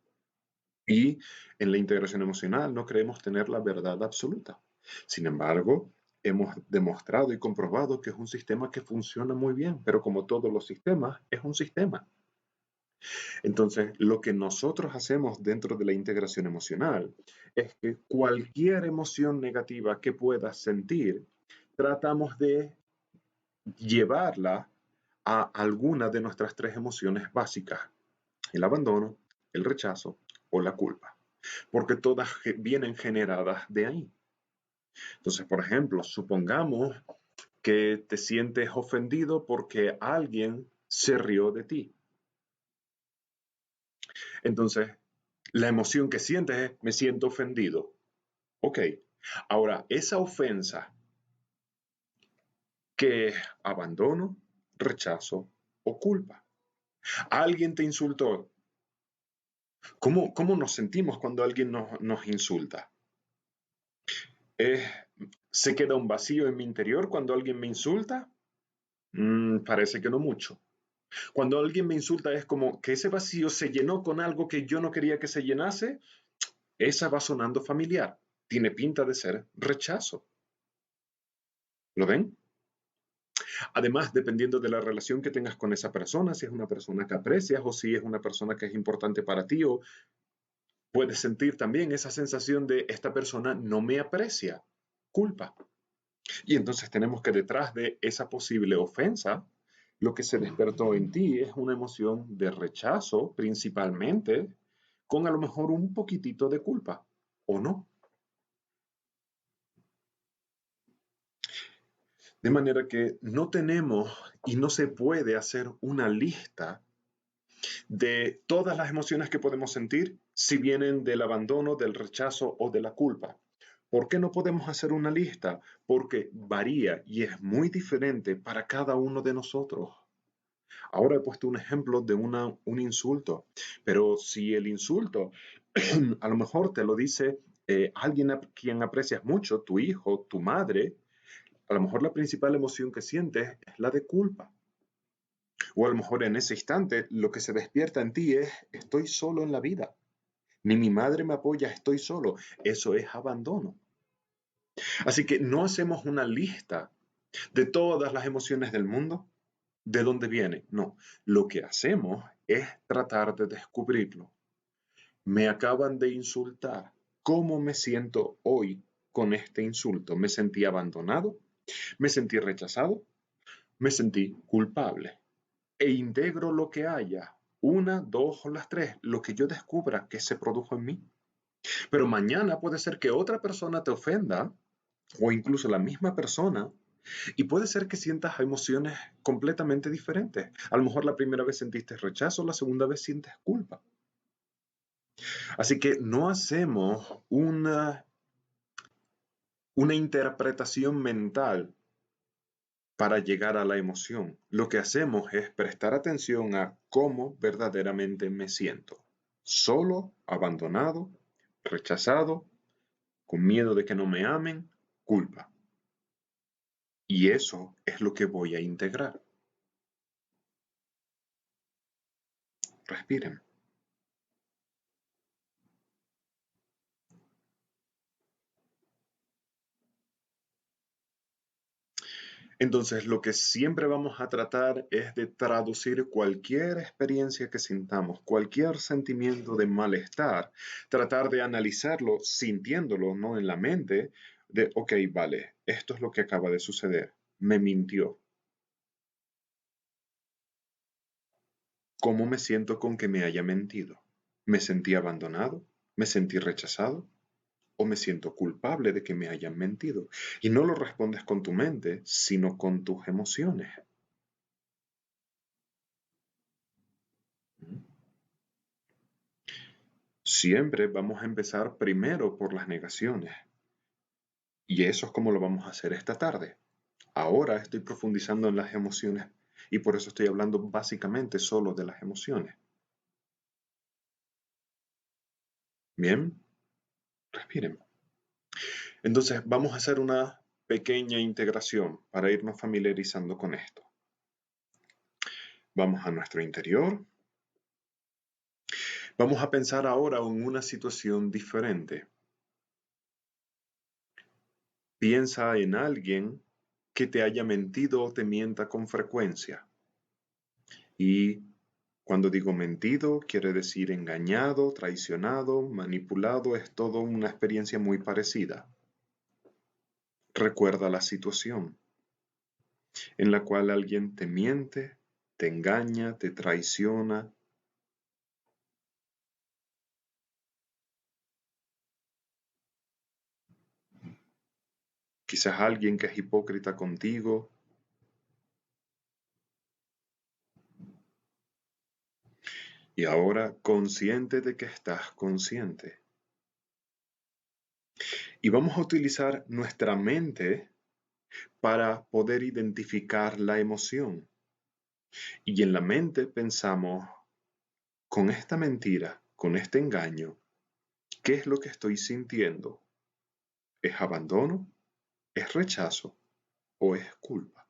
Speaker 1: Y en la integración emocional no creemos tener la verdad absoluta. Sin embargo, hemos demostrado y comprobado que es un sistema que funciona muy bien, pero como todos los sistemas, es un sistema. Entonces, lo que nosotros hacemos dentro de la integración emocional es que cualquier emoción negativa que puedas sentir, tratamos de llevarla a alguna de nuestras tres emociones básicas, el abandono, el rechazo o la culpa, porque todas vienen generadas de ahí. Entonces, por ejemplo, supongamos que te sientes ofendido porque alguien se rió de ti. Entonces, la emoción que sientes es, me siento ofendido. Ok, ahora, esa ofensa, ¿qué es abandono, rechazo o culpa? Alguien te insultó. ¿Cómo nos sentimos cuando alguien nos insulta? Eh, ¿Se queda un vacío en mi interior cuando alguien me insulta? Parece que no mucho. Cuando alguien me insulta es como que ese vacío se llenó con algo que yo no quería que se llenase. Esa va sonando familiar. Tiene pinta de ser rechazo. ¿Lo ven? Además, dependiendo de la relación que tengas con esa persona, si es una persona que aprecias o si es una persona que es importante para ti, o puedes sentir también esa sensación de esta persona no me aprecia, culpa. Y entonces tenemos que detrás de esa posible ofensa, lo que se despertó en ti es una emoción de rechazo principalmente, con a lo mejor un poquitito de culpa, ¿o no? De manera que no tenemos y no se puede hacer una lista de todas las emociones que podemos sentir si vienen del abandono, del rechazo o de la culpa. ¿Por qué no podemos hacer una lista? Porque varía y es muy diferente para cada uno de nosotros. Ahora he puesto un ejemplo de un insulto, pero si el insulto a lo mejor te lo dice alguien a quien aprecias mucho, tu hijo, tu madre, a lo mejor la principal emoción que sientes es la de culpa. O a lo mejor en ese instante lo que se despierta en ti es estoy solo en la vida. Ni mi madre me apoya, estoy solo. Eso es abandono. Así que no hacemos una lista de todas las emociones del mundo, de dónde viene. No, lo que hacemos es tratar de descubrirlo. Me acaban de insultar. ¿Cómo me siento hoy con este insulto? ¿Me sentí abandonado? ¿Me sentí rechazado? ¿Me sentí culpable? E integro lo que haya, una, dos o las tres, lo que yo descubra que se produjo en mí. Pero mañana puede ser que otra persona te ofenda o incluso la misma persona y puede ser que sientas emociones completamente diferentes. A lo mejor la primera vez sentiste rechazo, la segunda vez sientes culpa. Así que no hacemos una interpretación mental para llegar a la emoción. Lo que hacemos es prestar atención a cómo verdaderamente me siento. Solo, abandonado, rechazado, con miedo de que no me amen, culpa. Y eso es lo que voy a integrar. Respiren. Entonces, lo que siempre vamos a tratar es de traducir cualquier experiencia que sintamos, cualquier sentimiento de malestar, tratar de analizarlo sintiéndolo, no en la mente, de, ok, vale, esto es lo que acaba de suceder, me mintió. ¿Cómo me siento con que me haya mentido? ¿Me sentí abandonado? ¿Me sentí rechazado? ¿O me siento culpable de que me hayan mentido? Y no lo respondes con tu mente, sino con tus emociones. Siempre vamos a empezar primero por las negaciones. Y eso es como lo vamos a hacer esta tarde. Ahora estoy profundizando en las emociones y por eso estoy hablando básicamente solo de las emociones. Bien, respiren. Entonces vamos a hacer una pequeña integración para irnos familiarizando con esto. Vamos a nuestro interior. Vamos a pensar ahora en una situación diferente. Piensa en alguien que te haya mentido o te mienta con frecuencia. Y cuando digo mentido, quiere decir engañado, traicionado, manipulado, es todo una experiencia muy parecida. Recuerda la situación en la cual alguien te miente, te engaña, te traiciona. Quizás alguien que es hipócrita contigo. Y ahora consciente de que estás consciente. Y vamos a utilizar nuestra mente para poder identificar la emoción. Y en la mente pensamos, con esta mentira, con este engaño, ¿qué es lo que estoy sintiendo? ¿Es abandono? ¿Es rechazo? ¿O es culpa?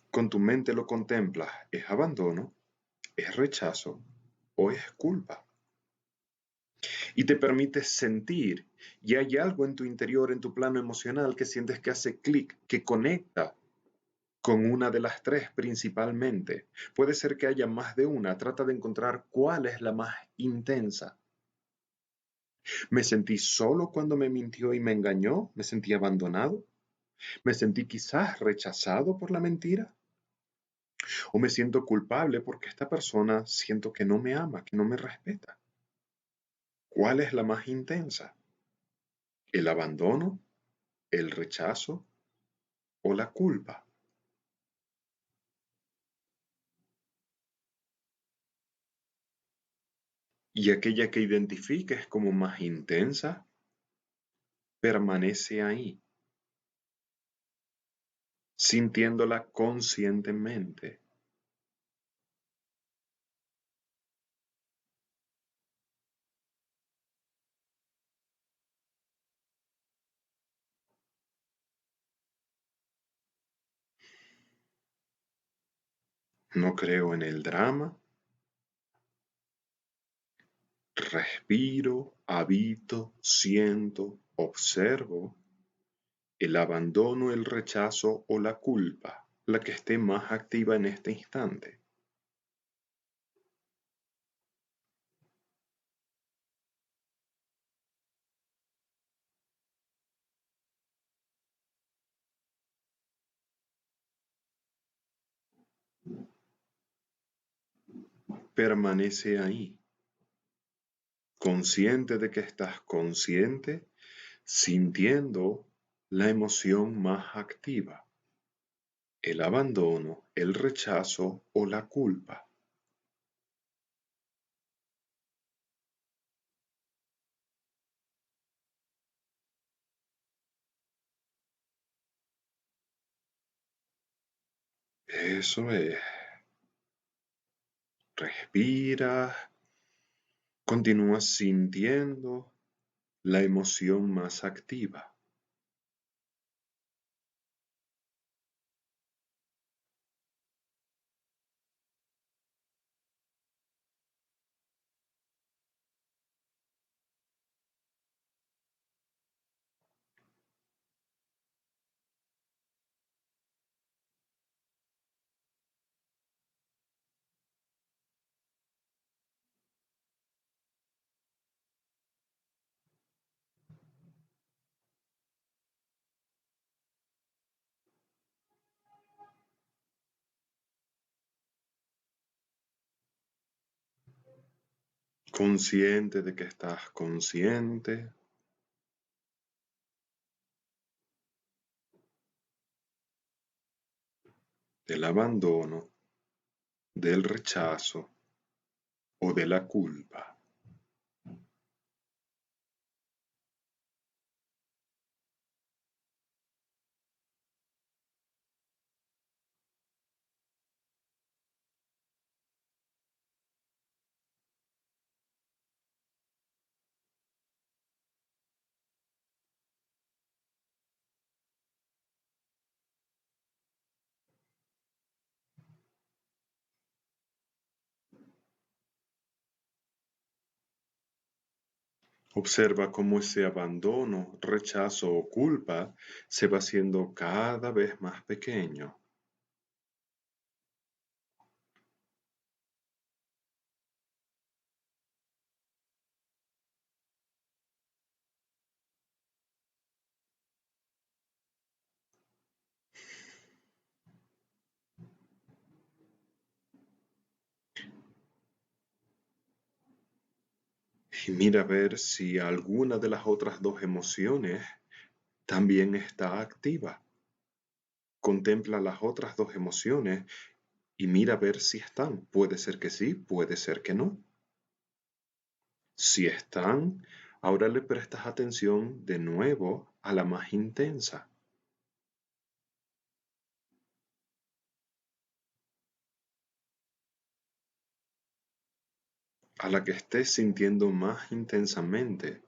Speaker 1: Con tu mente lo contemplas, ¿es abandono? ¿Es rechazo? ¿O es culpa? Y te permites sentir, y hay algo en tu interior, en tu plano emocional, que sientes que hace clic, que conecta con una de las tres principalmente. Puede ser que haya más de una, trata de encontrar cuál es la más intensa. Me sentí solo cuando me mintió y me engañó, me sentí abandonado, me sentí quizás rechazado por la mentira, o me siento culpable porque esta persona siento que no me ama, que no me respeta. ¿Cuál es la más intensa? ¿El abandono? ¿El rechazo? o la culpa. Y aquella que identifiques como más intensa, permanece ahí, sintiéndola conscientemente. No creo en el drama. Respiro, habito, siento, observo el abandono, el rechazo o la culpa, la que esté más activa en este instante. Permanece ahí, consciente de que estás consciente, sintiendo la emoción más activa, el abandono, el rechazo o la culpa. Eso es. Respira, continúa sintiendo la emoción más activa. Consciente de que estás consciente del abandono, del rechazo o de la culpa. Observa cómo ese abandono, rechazo o culpa se va haciendo cada vez más pequeño. Y mira a ver si alguna de las otras dos emociones también está activa. Contempla las otras dos emociones y mira a ver si están. Puede ser que sí, puede ser que no. Si están, ahora le prestas atención de nuevo a la más intensa, a la que estés sintiendo más intensamente.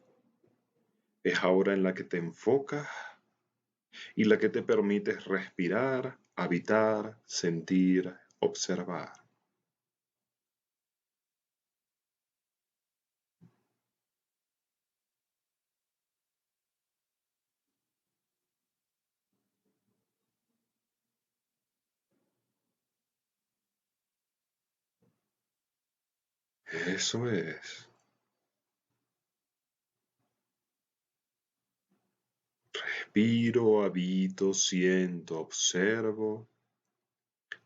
Speaker 1: Es ahora en la que te enfocas y la que te permite respirar, habitar, sentir, observar. Eso es. Respiro, habito, siento, observo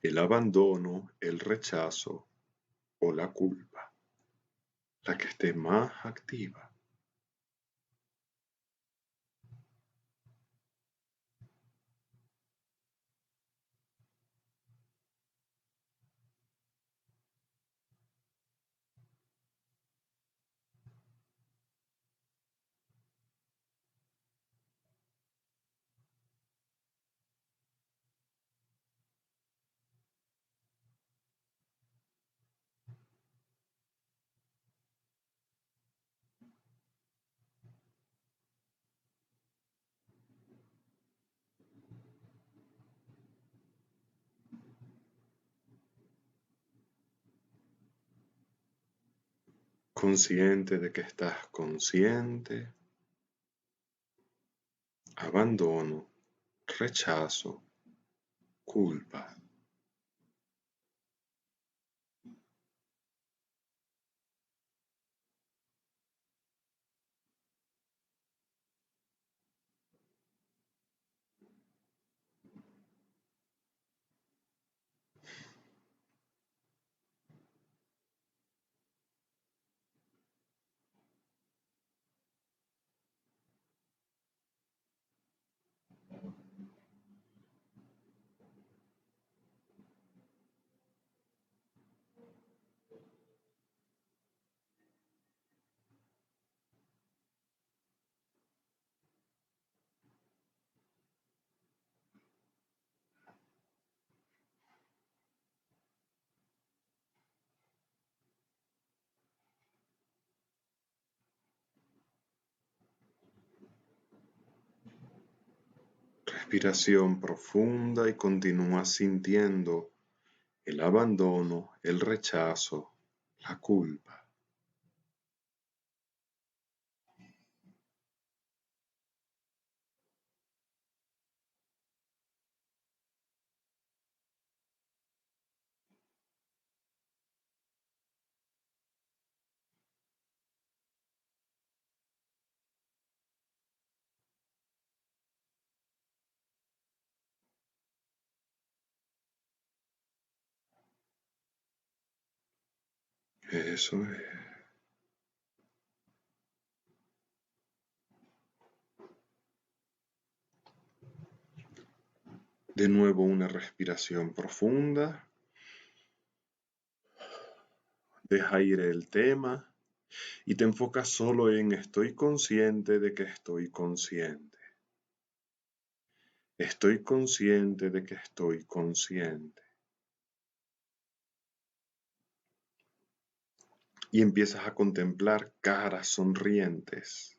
Speaker 1: el abandono, el rechazo o la culpa, la que esté más activa. consciente de que estás consciente, abandono, rechazo, culpa. Respiración profunda y continúa sintiendo el abandono, el rechazo, la culpa. Eso es. De nuevo una respiración profunda. Deja ir el tema y te enfocas solo en estoy consciente de que estoy consciente. Estoy consciente de que estoy consciente. Y empiezas a contemplar caras sonrientes,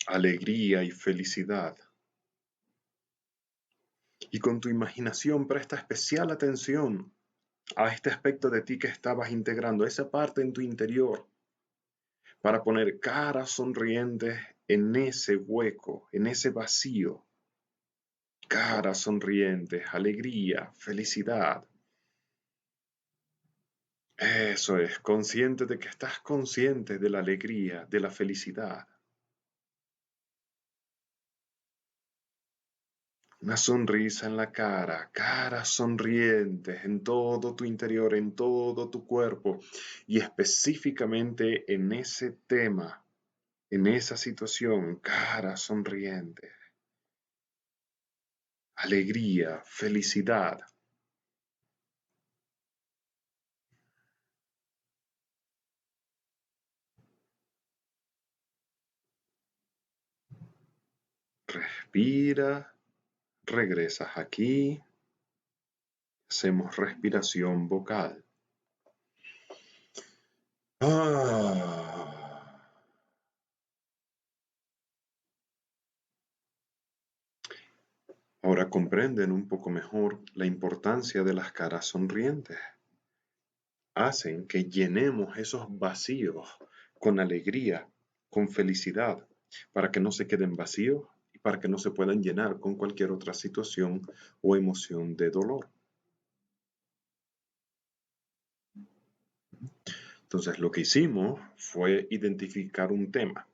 Speaker 1: alegría y felicidad. Y con tu imaginación presta especial atención a este aspecto de ti que estabas integrando, esa parte en tu interior, para poner caras sonrientes en ese hueco, en ese vacío. Caras sonrientes, alegría, felicidad. Eso es, consciente de que estás consciente de la alegría, de la felicidad. Una sonrisa en la cara, caras sonrientes en todo tu interior, en todo tu cuerpo y específicamente en ese tema, en esa situación, caras sonrientes, alegría, felicidad. Respira, regresas aquí, hacemos respiración vocal. Ah. Ahora comprenden un poco mejor la importancia de las caras sonrientes. Hacen que llenemos esos vacíos con alegría, con felicidad, para que no se queden vacíos y para que no se puedan llenar con cualquier otra situación o emoción de dolor. Entonces lo que hicimos fue identificar un tema.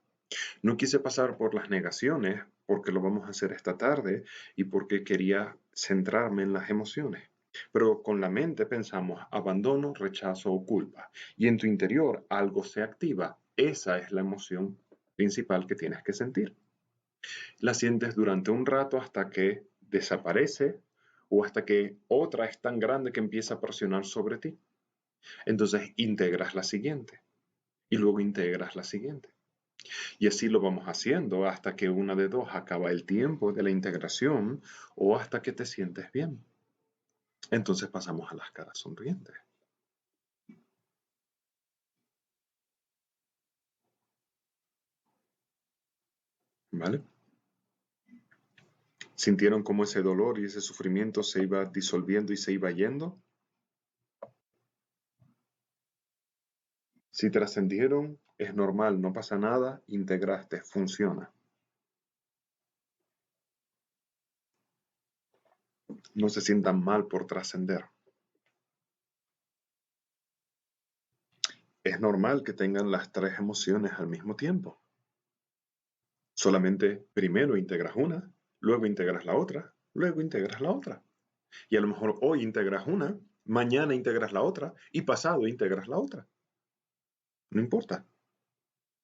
Speaker 1: No quise pasar por las negaciones porque lo vamos a hacer esta tarde y porque quería centrarme en las emociones. Pero con la mente pensamos abandono, rechazo o culpa. Y en tu interior algo se activa. Esa es la emoción principal que tienes que sentir. La sientes durante un rato hasta que desaparece o hasta que otra es tan grande que empieza a presionar sobre ti. Entonces integras la siguiente y luego integras la siguiente. Y así lo vamos haciendo hasta que una de dos acaba el tiempo de la integración o hasta que te sientes bien. Entonces pasamos a las caras sonrientes. ¿Vale? ¿Sintieron cómo ese dolor y ese sufrimiento se iba disolviendo y se iba yendo? Si trascendieron, es normal, no pasa nada, integraste, funciona. No se sientan mal por trascender. Es normal que tengan las tres emociones al mismo tiempo. Solamente primero integras una, luego integras la otra, luego integras la otra. Y a lo mejor hoy integras una, mañana integras la otra y pasado integras la otra. No importa.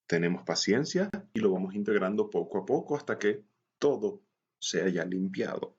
Speaker 1: Tenemos paciencia y lo vamos integrando poco a poco hasta que todo se haya limpiado.